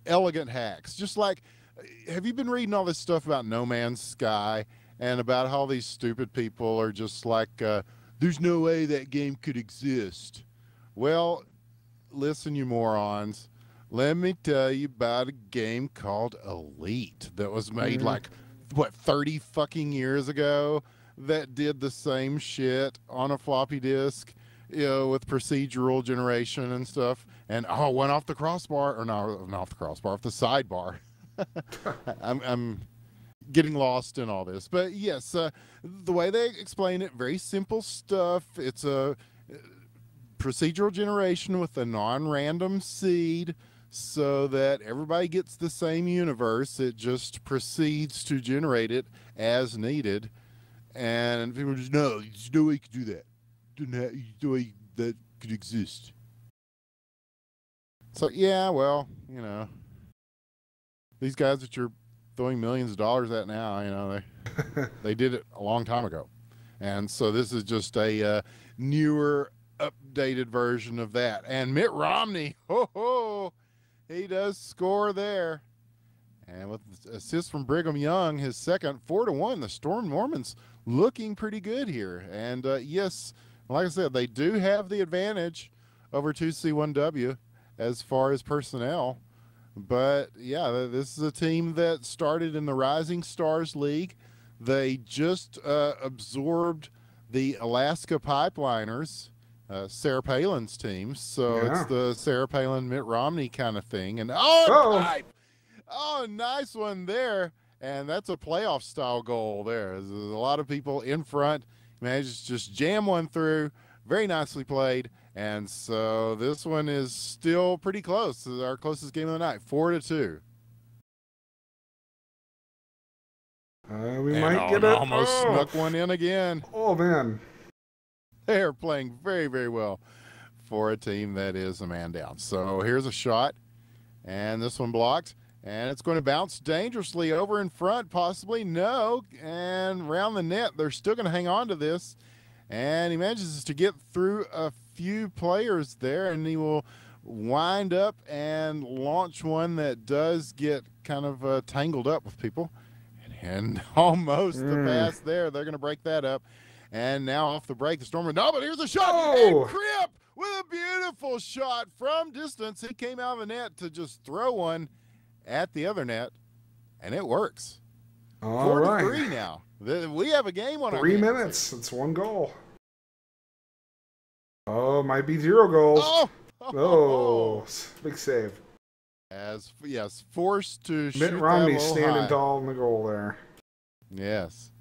elegant hacks. Just like, have you been reading all this stuff about No Man's Sky and about how these stupid people are just like, there's no way that game could exist? Well, listen, you morons. Let me tell you about a game called Elite that was made like, what, 30 fucking years ago, that did the same shit on a floppy disk, with procedural generation and stuff, and went off the crossbar, or no, not off the crossbar, off the sidebar. I'm getting lost in all this, but yes, the way they explain it, very simple stuff. It's a procedural generation with a non-random seed, so that everybody gets the same universe. It just proceeds to generate it as needed. And people just, no, there's no way you could do that. There's no way that could exist. So, yeah, well, these guys that you're throwing millions of dollars at now, they did it a long time ago. And so this is just a newer, updated version of that. And Mitt Romney, he does score there. And with assist from Brigham Young, his second, 4-1, the Storm Mormons looking pretty good here. And yes, like I said, they do have the advantage over 2C1W as far as personnel. But yeah, this is a team that started in the Rising Stars League. They just absorbed the Alaska Pipeliners, Sarah Palin's team. So it's the Sarah Palin, Mitt Romney kind of thing. And nice one there. And that's a playoff style goal there. There's a lot of people in front. Manages to just jam one through. Very nicely played. And so this one is still pretty close. This is our closest game of the night, 4-2. We might get it. Almost snuck one in again. Oh, man. They are playing very, very well for a team that is a man down. So here's a shot. And this one blocked. And it's going to bounce dangerously over in front, possibly. No. And around the net, they're still going to hang on to this. And he manages to get through a few players there, and he will wind up and launch one that does get kind of tangled up with people. And almost the pass there. They're going to break that up. And now off the break, the Stormer. No, but here's a shot. And Crip with a beautiful shot from distance. He came out of the net to just throw one. at the other net, and it works. All 4-3 now. We have a game on 3 minutes. It's 1 goal. Oh, might be 0 goals. Oh, big save. Yes, forced to shoot Mitt Romney that standing high. tall in the goal there. Yes.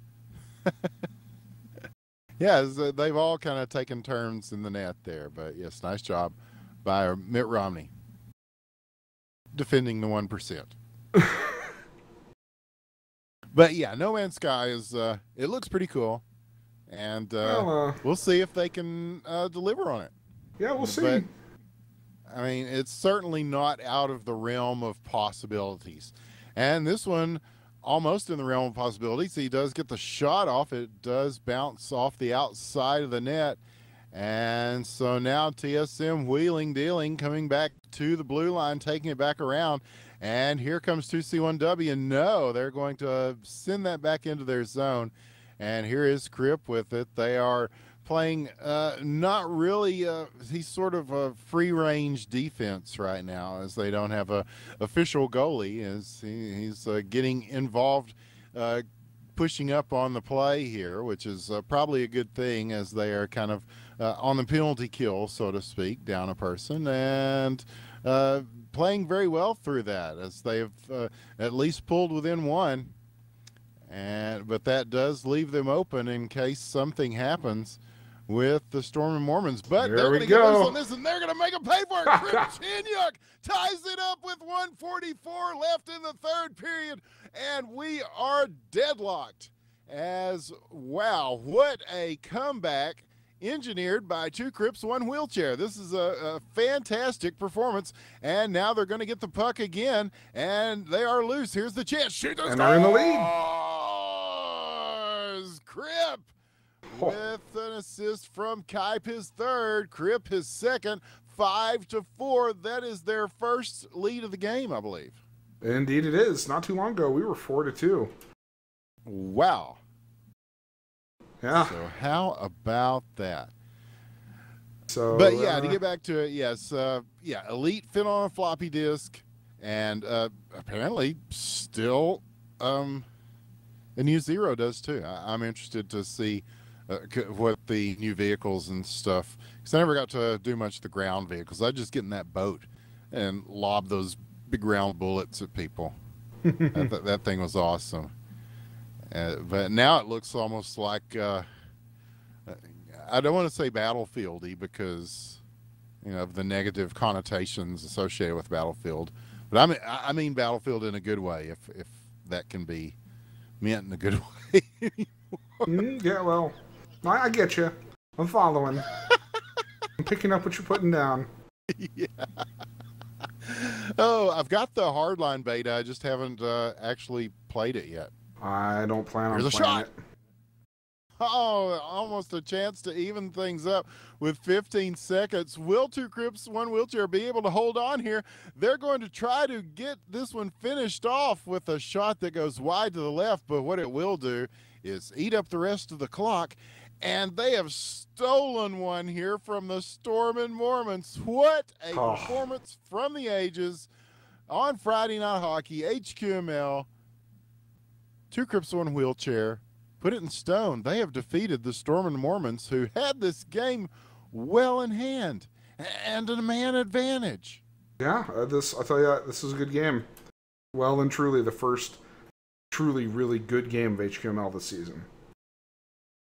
Yes, they've all kind of taken turns in the net there, but yes, nice job by Mitt Romney defending the 1%. But yeah, No Man's Sky is it looks pretty cool, and we'll see if they can deliver on it. Yeah, we'll see. But, I mean, it's certainly not out of the realm of possibilities, and this one almost in the realm of possibilities. He does get the shot off. It does bounce off the outside of the net. And so now TSM wheeling, dealing, coming back to the blue line, taking it back around. And here comes 2C1W. No, they're going to send that back into their zone. And here is Crip with it. They are playing not really, he's sort of a free-range defense right now, as they don't have a official goalie. As he's getting involved, pushing up on the play here, which is probably a good thing, as they are kind of on the penalty kill, so to speak, down a person, and playing very well through that, as they've at least pulled within 1. But that does leave them open in case something happens with the Storm and Mormons. But they're going to get loose on this, and they're going to make them pay for it. Kripchenyak ties it up with 1:44 left in the third period, and we are deadlocked. As, wow, what a comeback engineered by 2 Crips, 1 wheelchair. This is a fantastic performance, and now they're going to get the puck again, and they are loose. Here's the chance. Shoot, and they're in the lead. Crip with an assist from Kipe, his third. Crip, his second. 5-4. That is their first lead of the game, I believe. Indeed it is. Not too long ago, we were 4-2. Wow. Yeah. So how about that? So, but yeah, to get back to it, yes, yeah, Elite fit on a floppy disk, and apparently still the new Zero does too. I'm interested to see what the new vehicles and stuff, because I never got to do much of the ground vehicles. I just get in that boat and lob those big round bullets at people. that thing was awesome. But now it looks almost like I don't want to say Battlefield-y, because of the negative connotations associated with Battlefield, but I mean Battlefield in a good way, if that can be meant in a good way. Yeah, well, I get you. I'm following. I'm picking up what you're putting down. Yeah. Oh, I've got the Hardline beta. I just haven't actually played it yet. I don't plan on Here's a playing shot. it. Oh, almost a chance to even things up with 15 seconds. Will 2 Crips, 1 wheelchair be able to hold on here? They're going to try to get this one finished off with a shot that goes wide to the left, but what it will do is eat up the rest of the clock, and they have stolen one here from the Storm and Mormons. What a performance from the ages on Friday Night Hockey, HQML. 2 Crips, 1 wheelchair. Put it in stone. They have defeated the Storm and Mormons, who had this game well in hand and a man advantage. Yeah, I tell you, this is a good game. Well and truly the first truly really good game of HQML this season.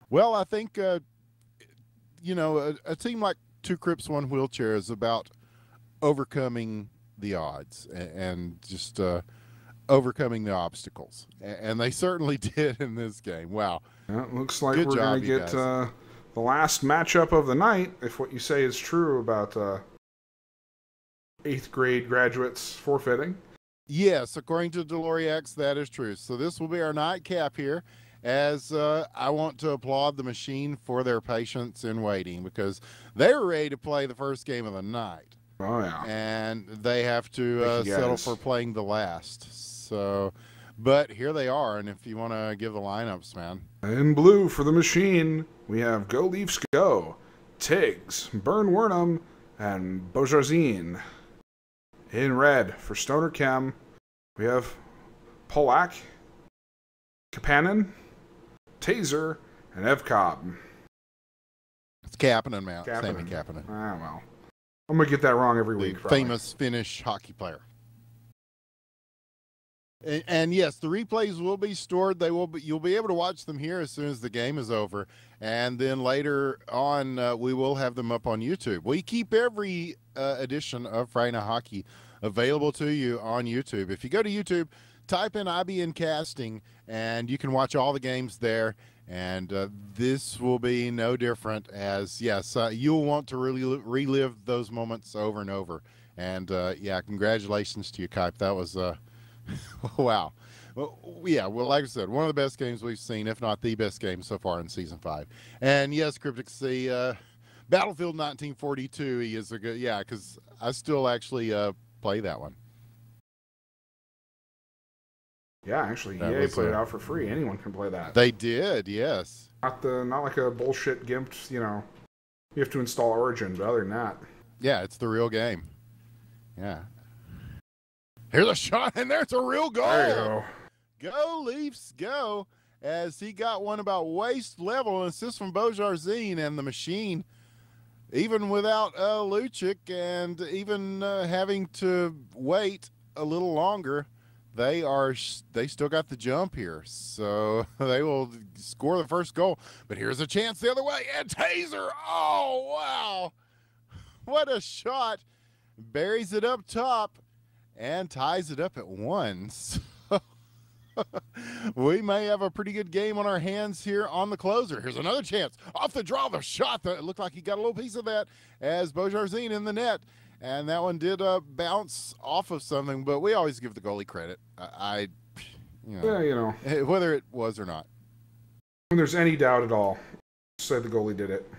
Well, I think a team like 2 Crips, 1 wheelchair is about overcoming the odds and just overcoming the obstacles, and they certainly did in this game. Wow. Yeah, it looks like we're going to get the last matchup of the night, if what you say is true about 8th grade graduates forfeiting. Yes, according to Deloriax, that is true. So this will be our nightcap here, as I want to applaud the machine for their patience in waiting, because they were ready to play the first game of the night. Oh, yeah. And they have to settle for playing the last. So, but here they are, and if you want to give the lineups, man. In blue for the machine, we have Go Leafs Go, Tiggs, Burn Wernham, and Bojarzine. In red for Stoner Chem, We have Polak, Kapanen, Taser, and Evcobb. It's Kapanen, man. Kapanen. Sammy Kapanen. Ah, well. I'm going to get that wrong every The week, probably. famous Finnish hockey player. And yes, the replays will be stored. You'll be able to watch them here as soon as the game is over, and then later on we will have them up on YouTube. We keep every edition of Friday Night Hockey available to you on YouTube. If you go to YouTube, type in IBN Casting, and you can watch all the games there. And this will be no different. As yes, you'll want to really relive those moments over and over. And yeah, congratulations to you, Kipe. That was wow. Well, yeah, well, like I said, one of the best games we've seen, if not the best game so far in Season 5. And yes, Cryptic C, Battlefield 1942, he is a good, yeah, because I still actually play that one. Yeah, actually, EA put it out for free. Anyone can play that. They did, yes. Not like a bullshit gimped, you know, you have to install Origin, but other than that. Yeah, it's the real game. Yeah. Here's a shot, and there's a real goal. There you go. Go, Leafs, go. As he got one about waist level, an assist from Bojarzine, and the machine, even without Lucic and even having to wait a little longer, they still got the jump here. So they will score the first goal. But here's a chance the other way, and Taser. Oh, wow. What a shot. Buries it up top and ties it up at 1. So we may have a pretty good game on our hands here on the closer. Here's another chance. Off the draw, the shot. It looked like he got a little piece of that as Bojarzine in the net. And that one did bounce off of something, but we always give the goalie credit. Yeah, you know. Whether it was or not. When there's any doubt at all, say the goalie did it.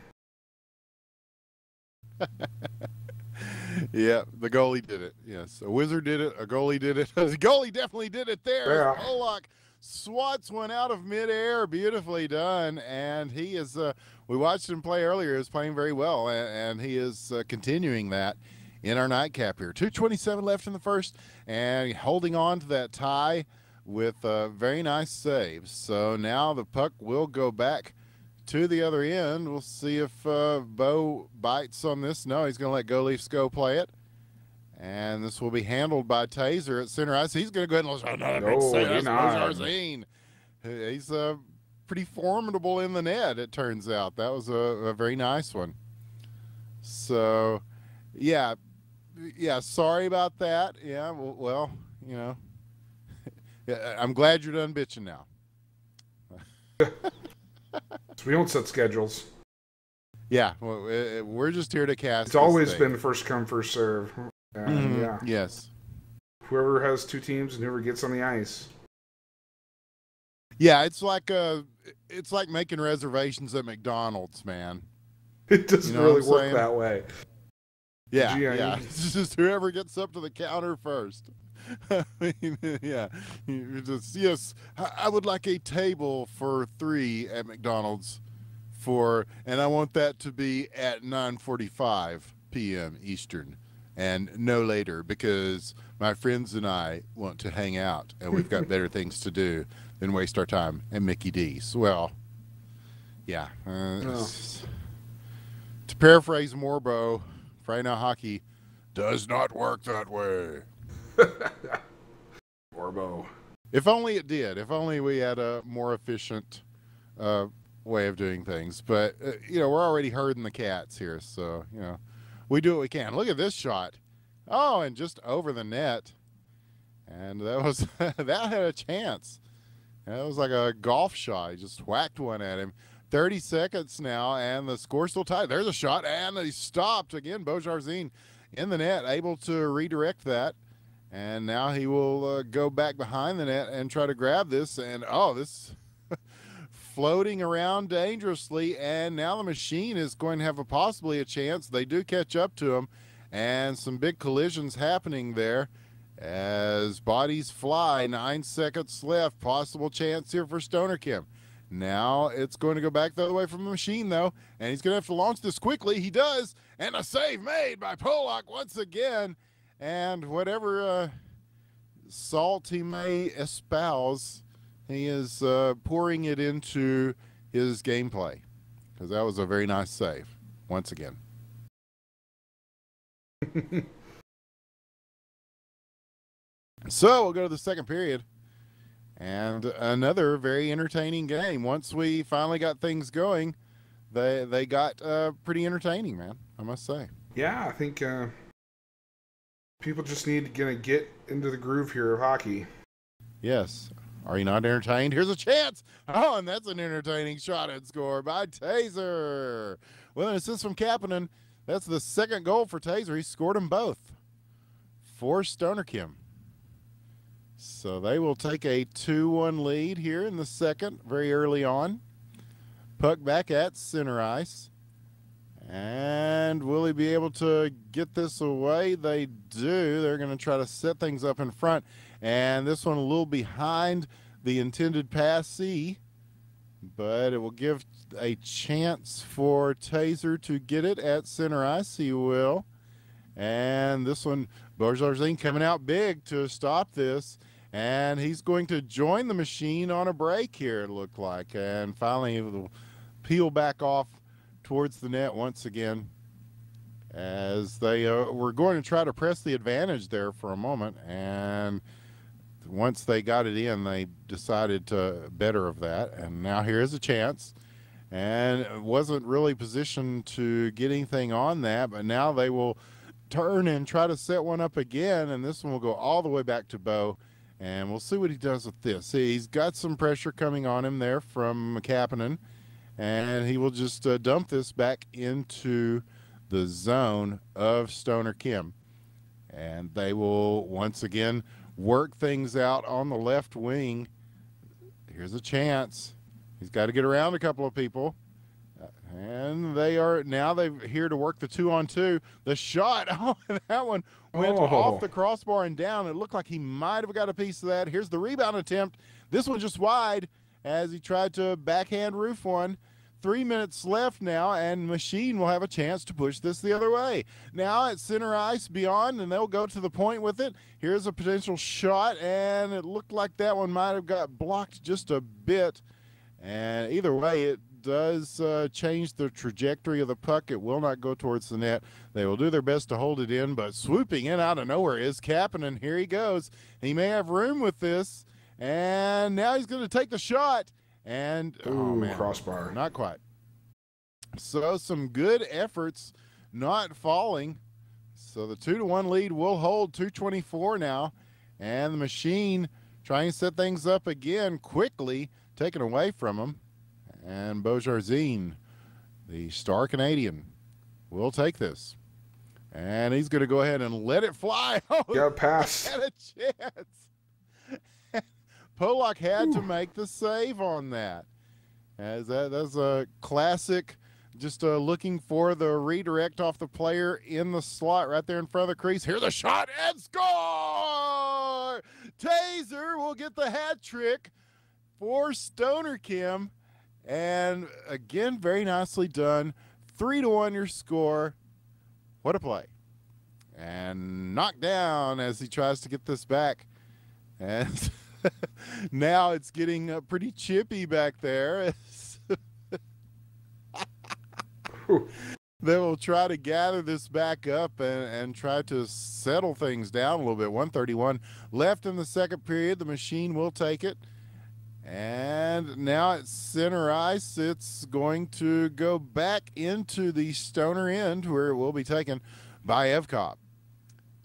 Yeah, the goalie did it. Yes, a wizard did it. A goalie did it. The goalie definitely did it there. Yeah. Polak swats one out of midair. Beautifully done. And he is, we watched him play earlier. He was playing very well, and he is continuing that in our nightcap here. 2:27 left in the first, and holding on to that tie with very nice saves. So now the puck will go back to the other end. We'll see if Bo bites on this. No, he's going to let Go Leafs go play it. And this will be handled by Taser at center ice. He's going to go ahead and lose another big save. That's Bojarzine. He's pretty formidable in the net, it turns out. That was a very nice one. So, yeah, sorry about that. Yeah, well, you know, I'm glad you're done bitching now. So we don't set schedules. Yeah, well, we're just here to cast. It's always been first come, first serve. And yeah. Yes. Whoever has two teams and whoever gets on the ice. Yeah, it's like making reservations at McDonald's, man. It doesn't really work that way. Yeah, yeah. It's just whoever gets up to the counter first. I mean, yeah, you just, yes, I would like a table for 3 at McDonald's and I want that to be at 9:45 p.m. Eastern and no later, because my friends and I want to hang out and we've got better things to do than waste our time at Mickey D's. Well, yeah. To paraphrase Morbo, Friday Night Hockey does not work that way. Morbo. If only it did. If only we had a more efficient way of doing things. But, you know, we're already herding the cats here. So, you know, we do what we can. Look at this shot. Oh, and just over the net. And that was, that had a chance. That was like a golf shot. He just whacked one at him. 30 seconds now, and the score's still tied. There's a shot, and he stopped. Again, Bojarzine in the net, able to redirect that. And now he will go back behind the net and try to grab this. And, oh, this floating around dangerously. And now the machine is going to have possibly a chance. They do catch up to him. And some big collisions happening there as bodies fly. 9 seconds left. Possible chance here for Stoner Kim. Now it's going to go back the other way from the machine, though. And he's going to have to launch this quickly. He does. And a save made by Polak once again. And whatever salt he may espouse, he is pouring it into his gameplay, because that was a very nice save once again. So we'll go to the second period, and another very entertaining game. Once we finally got things going, they got pretty entertaining, man, I must say. Yeah, I think people just need to get into the groove here of hockey. Yes. Are you not entertained? Here's a chance. Oh, and that's an entertaining shot and score by Taser. With an assist from Kapanen. That's the second goal for Taser. He scored them both for Stoner Kim. So they will take a 2-1 lead here in the second, very early on. Puck back at center ice. And will he be able to get this away? They do. They're going to try to set things up in front. And this one a little behind the intended passee. But it will give a chance for Taser to get it at center ice. He will. And this one, Beaujardin coming out big to stop this. And he's going to join the machine on a break here, it looked like. And finally, it will peel back off towards the net once again, as they were going to try to press the advantage there for a moment, and once they got it in, they decided to better of that. And now here's a chance, and it wasn't really positioned to get anything on that, but now they will turn and try to set one up again, and this one will go all the way back to Bo, and we'll see what he does with this. See, he's got some pressure coming on him there from Kapanen, and he will just dump this back into the zone of Stoner Kim. And they will once again work things out on the left wing. Here's a chance. He's got to get around a couple of people. And they're here to work the 2-on-2. The shot, oh, that one went off the crossbar and down. It looked like he might have got a piece of that. Here's the rebound attempt. This one just wide as he tried to backhand roof one. 3 minutes left now, and Machine will have a chance to push this the other way. Now at center ice beyond, and they'll go to the point with it. Here's a potential shot, and it looked like that one might have got blocked just a bit. And either way, it does change the trajectory of the puck. It will not go towards the net. They will do their best to hold it in, but swooping in out of nowhere is Kapanen. Here he goes. He may have room with this, and now he's going to take the shot. And oh man, crossbar. Not quite. So some good efforts not falling. So the 2-1 lead will hold. 2:24 now. And the Machine trying to set things up again quickly, taken away from him. And Beaujardin, the star Canadian, will take this. And he's going to go ahead and let it fly. Oh, got a pass. Had a chance. Polak had to make the save on that. As that's a classic, just looking for the redirect off the player in the slot right there in front of the crease. Here's a shot and score! Taser will get the hat trick for Stoner Kim. And again, very nicely done. 3-1 your score. What a play. And knocked down as he tries to get this back. And now it's getting pretty chippy back there. They will try to gather this back up and try to settle things down a little bit. 1:31 left in the second period. The Machine will take it. And now at center ice, it's going to go back into the Stoner end where it will be taken by Evkop.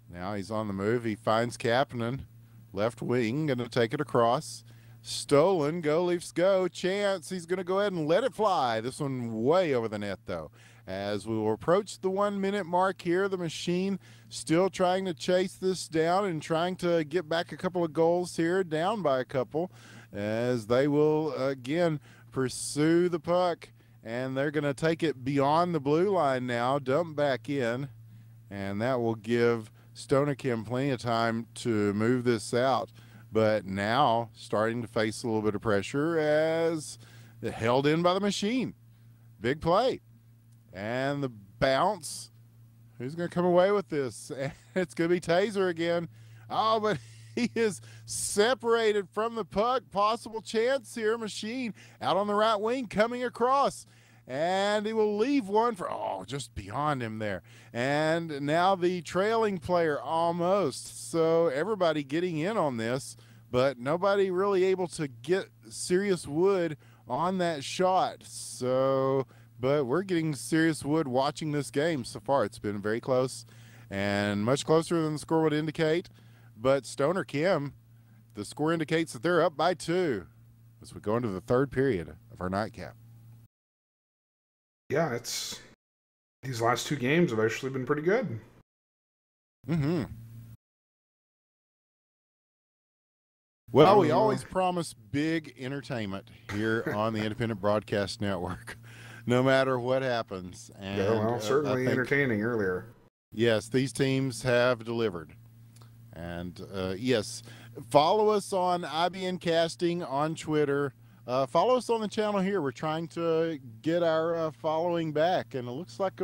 Now he's on the move. He finds Kapanen. Left wing, going to take it across. Stolen, go Leafs go. Chance, he's going to go ahead and let it fly. This one way over the net, though. As we will approach the 1 minute mark here, the Machine still trying to chase this down and trying to get back a couple of goals here, down by a couple, as they will again pursue the puck. And they're going to take it beyond the blue line now, dump back in, and that will give Stoner Kim plenty of time to move this out, but now starting to face a little bit of pressure as held in by the Machine. Big play. And the bounce. Who's going to come away with this? It's going to be Taser again. Oh, but He is separated from the puck. Possible chance here. Machine out on the right wing coming across. And he will leave one for, just beyond him there. And now the trailing player almost. So everybody getting in on this, but nobody really able to get serious wood on that shot. So, but we're getting serious wood watching this game so far. It's been very close and much closer than the score would indicate. But Stoner Kim, the score indicates that they're up by 2 as we go into the third period of our nightcap. Yeah, these last 2 games have actually been pretty good. Mm-hmm. Well, we always promise big entertainment here on the Independent Broadcast Network, no matter what happens. And yeah, well, certainly entertaining earlier. Yes, these teams have delivered. And yes, follow us on IBN Casting on Twitter. Follow us on the channel here. We're trying to get our following back, and it looks like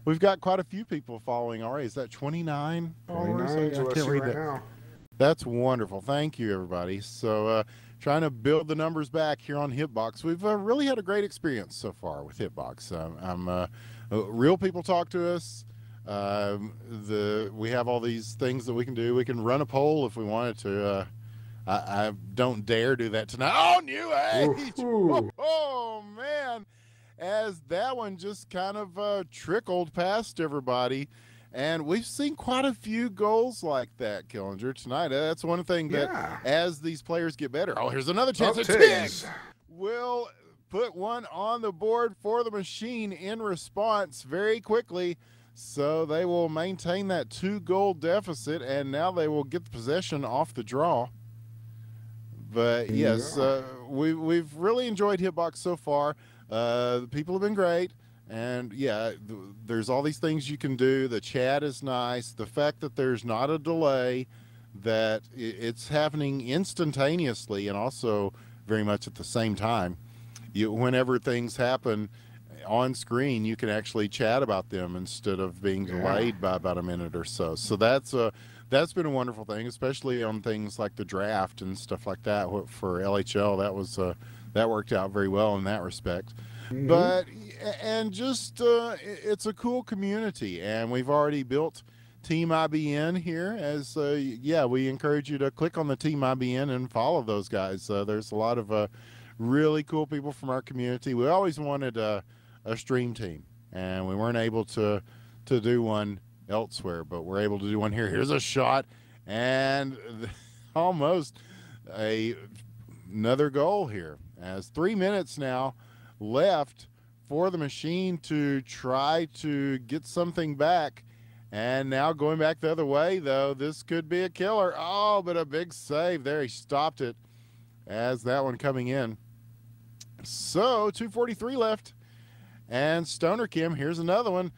we've got quite a few people following already. Is that 29? 29 is what I see right now. That's wonderful. Thank you, everybody. So trying to build the numbers back here on Hitbox. We've really had a great experience so far with Hitbox. Real people talk to us. We have all these things that we can do. We can run a poll if we wanted to. I don't dare do that tonight. Oh, New Age! Oh, man. As that one just kind of trickled past everybody. And we've seen quite a few goals like that, Killinger, tonight. That's one thing that as these players get better. Oh, here's another chance. Tiggs will put one on the board for the Machine in response very quickly. So they will maintain that 2-goal deficit, and now they will get the possession off the draw. But yes, we've really enjoyed Hitbox so far. The people have been great. And yeah, there's all these things you can do. The chat is nice. The fact that there's not a delay, that it's happening instantaneously and also very much at the same time. Whenever things happen on screen, you can actually chat about them instead of being delayed by about a minute or so. So that's been a wonderful thing, especially on things like the draft and stuff like that for LHL. That worked out very well in that respect. Mm-hmm. But it's a cool community, and we've already built Team IBN here. As we encourage you to click on the Team IBN and follow those guys. There's a lot of really cool people from our community. We always wanted a stream team, and we weren't able to do one elsewhere, but we're able to do one here. Here's a shot, and almost another goal here. As 3 minutes now left for the Machine to try to get something back. And now going back the other way, though, this could be a killer. Oh, but a big save there. He stopped it as that one coming in. So 2:43 left. And Stoner Kim, here's another one,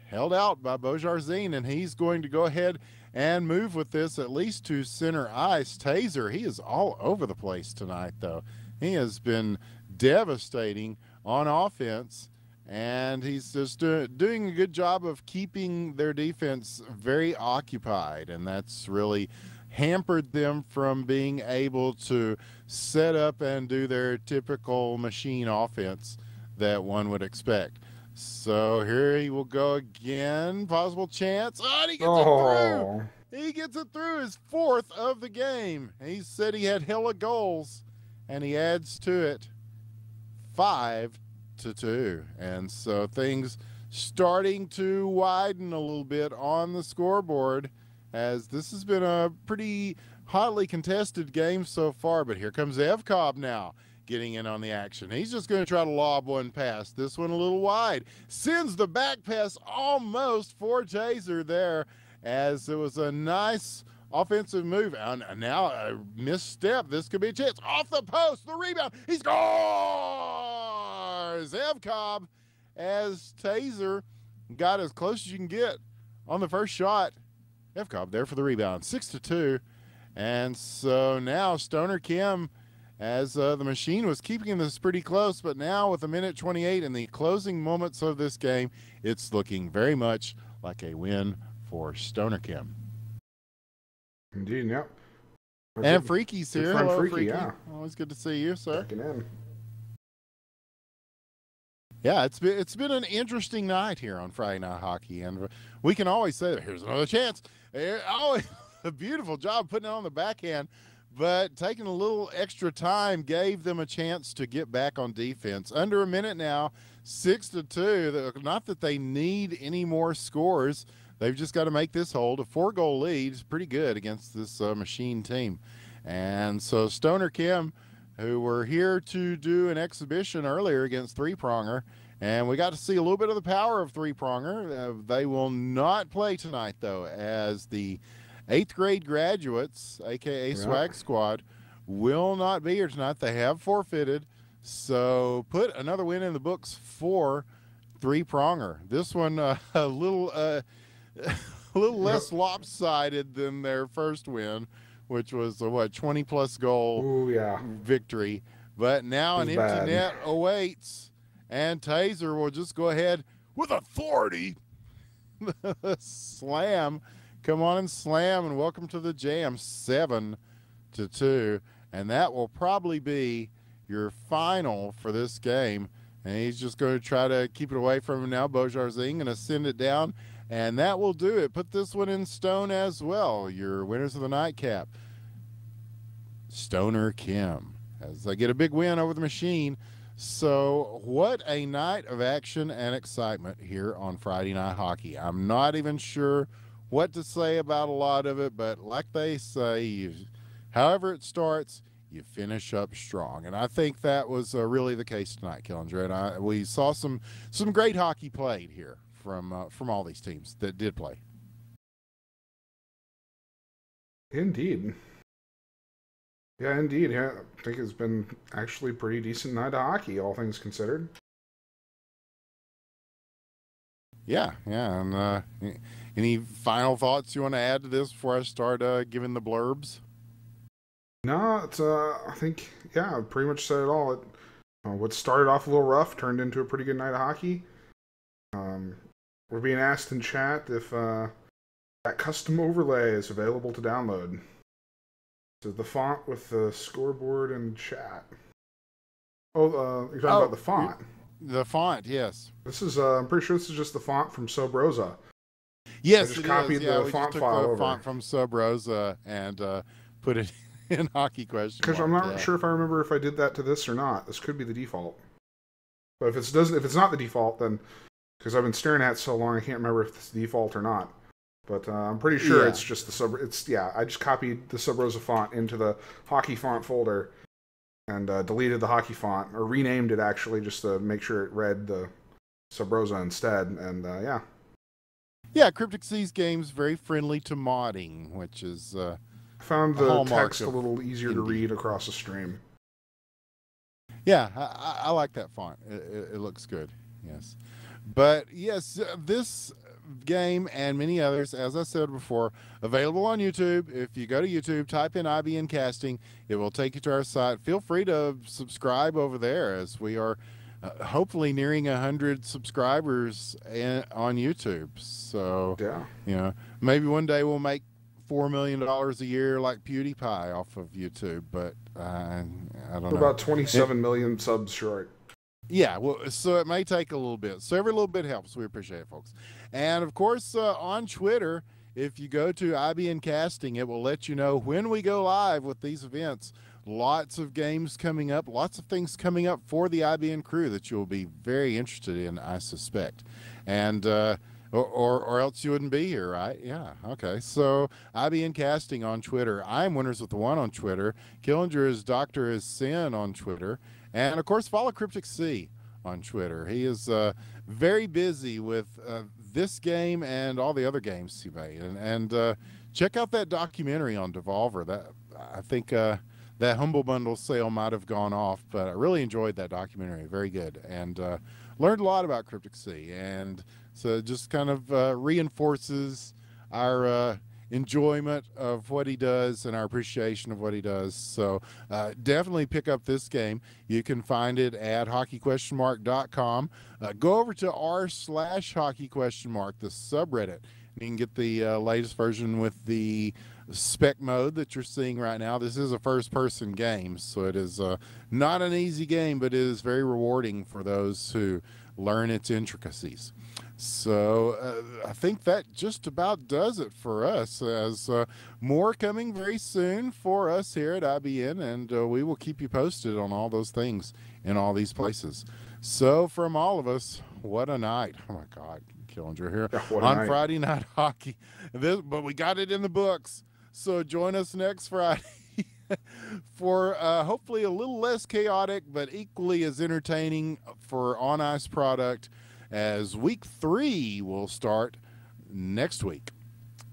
held out by Bojarzine, and he's going to go ahead and move with this at least to center ice. Taser, he is all over the place tonight, though. He has been devastating on offense, and he's just doing a good job of keeping their defense very occupied, and that's really hampered them from being able to set up and do their typical Machine offense that one would expect. So here he will go again. Possible chance. Oh, and he gets it through. He gets it through, his 4th of the game. He said he had hella goals, and he adds to it 5-2. And so things starting to widen a little bit on the scoreboard, as this has been a pretty hotly contested game so far. But here comes Evcobb now, getting in on the action. He's just going to try to lob one past. This one a little wide. Sends the back pass almost for Taser there, as it was a nice offensive move. And now a misstep. This could be a chance. Off the post, the rebound. He scores! Evcobb, as Taser got as close as you can get on the first shot. Evcobb there for the rebound. 6-2. And so now Stoner Kim, as the Machine was keeping this pretty close, but now with 1:28 in the closing moments of this game, it's looking very much like a win for Stoner Kim. Indeed, yep. And Freaky's good here. friend Hello, Freaky, Freaky. yeah. Always good to see you, sir. Checking in. Yeah, it's been an interesting night here on Friday Night Hockey, and we can always say, here's another chance. Oh, a beautiful job putting it on the backhand, but taking a little extra time gave them a chance to get back on defense. Under a minute now, 6-2. Not that they need any more scores. They've just got to make this hold. A 4-goal lead is pretty good against this machine team. And so Stoner Kim, who were here to do an exhibition earlier against Three Pronger, and we got to see a little bit of the power of Three Pronger. They will not play tonight, though, as the 8th grade graduates, a.k.a. Swag Squad, will not be here tonight. They have forfeited, so put another win in the books for Three Pronger. This one a little less lopsided than their first win, which was a 20-plus goal victory. But now an empty net awaits, and Taser will just go ahead with authority. Slam. Come on and slam, and welcome to the jam. 7-2. And that will probably be your final for this game. And he's just going to try to keep it away from him now. Bojarzing going to send it down. And that will do it. Put this one in stone as well. Your winners of the nightcap, Stoner Kim, as they get a big win over the machine. So what a night of action and excitement here on Friday Night Hockey. I'm not even sure what to say about a lot of it, but like they say, however it starts, you finish up strong. And I think that was really the case tonight, Killinger. And we saw some great hockey played here from all these teams that did play. Indeed. Yeah, indeed. Yeah, I think it's been actually a pretty decent night of hockey, all things considered. Yeah. And any final thoughts you want to add to this before I start giving the blurbs? No, it's I think I pretty much said it all. What started off a little rough turned into a pretty good night of hockey. We're being asked in chat if that custom overlay is available to download. So the font with the scoreboard and chat. You're talking about the font. The font, yes. This is I'm pretty sure this is just the font from Sub Rosa. Yes, I just copied the font file over. Font from Sub Rosa and put it in hockey question. Because I'm not sure if I remember if I did that to this or not. This could be the default. But if it's not the default, then because I've been staring at it so long, I can't remember if it's the default or not. But I'm pretty sure it's just the sub. I just copied the Sub Rosa font into the hockey font folder and deleted the hockey font, or renamed it actually, just to make sure it read the Sub Rosa instead. And yeah, Cryptic Seas game's very friendly to modding, which is I found the text a little easier to read across the stream. Yeah, I like that font. It looks good. Yes, but yes, this game and many others, as I said before, available on YouTube. If you go to YouTube, type in IBN Casting, it will take you to our site. Feel free to subscribe over there, as we are hopefully nearing 100 subscribers on YouTube. So maybe one day we'll make $4 million a year like PewDiePie off of YouTube, but I don't know. We're about 27 million subs short. Yeah, well, so it may take a little bit. So every little bit helps. We appreciate it, folks. And, of course, on Twitter, if you go to IBN Casting, it will let you know when we go live with these events. Lots of games coming up, lots of things coming up for the IBN crew that you'll be very interested in, I suspect. And or else you wouldn't be here, right? Yeah, okay. So IBN Casting on Twitter. I'm Winners with the One on Twitter. Killinger is Dr. is Sin on Twitter. And, of course, follow Cryptic Sea on Twitter. He is very busy with this game and all the other games he made. And check out that documentary on Devolver. That I think that Humble Bundle sale might have gone off, but I really enjoyed that documentary. Very good. And learned a lot about Cryptic Sea. And so it just kind of reinforces our enjoyment of what he does and our appreciation of what he does. So definitely pick up this game. You can find it at hockeyquestionmark.com. Go over to r/hockeyquestionmark, the subreddit, and you can get the latest version with the spec mode that you're seeing right now. This is a first-person game, so it is not an easy game, but it is very rewarding for those who learn its intricacies. So I think that just about does it for us, as more coming very soon for us here at IBN, and we will keep you posted on all those things in all these places. So from all of us, what a night. Oh my God, Killinger here on Friday Night Hockey. But we got it in the books. So join us next Friday for hopefully a little less chaotic, but equally as entertaining for on ice product, as week 3 will start next week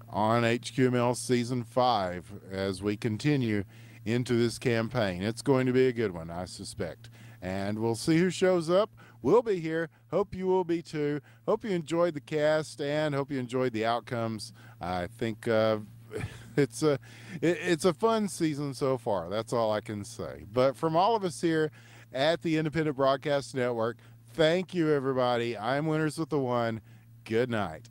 on HQML season 5 as we continue into this campaign. It's going to be a good one, I suspect. And we'll see who shows up. We'll be here. Hope you will be too. Hope you enjoyed the cast and hope you enjoyed the outcomes. I think it's a fun season so far. That's all I can say. But from all of us here at the Independent Broadcast Network, thank you, everybody. I'm Winners with the One. Good night.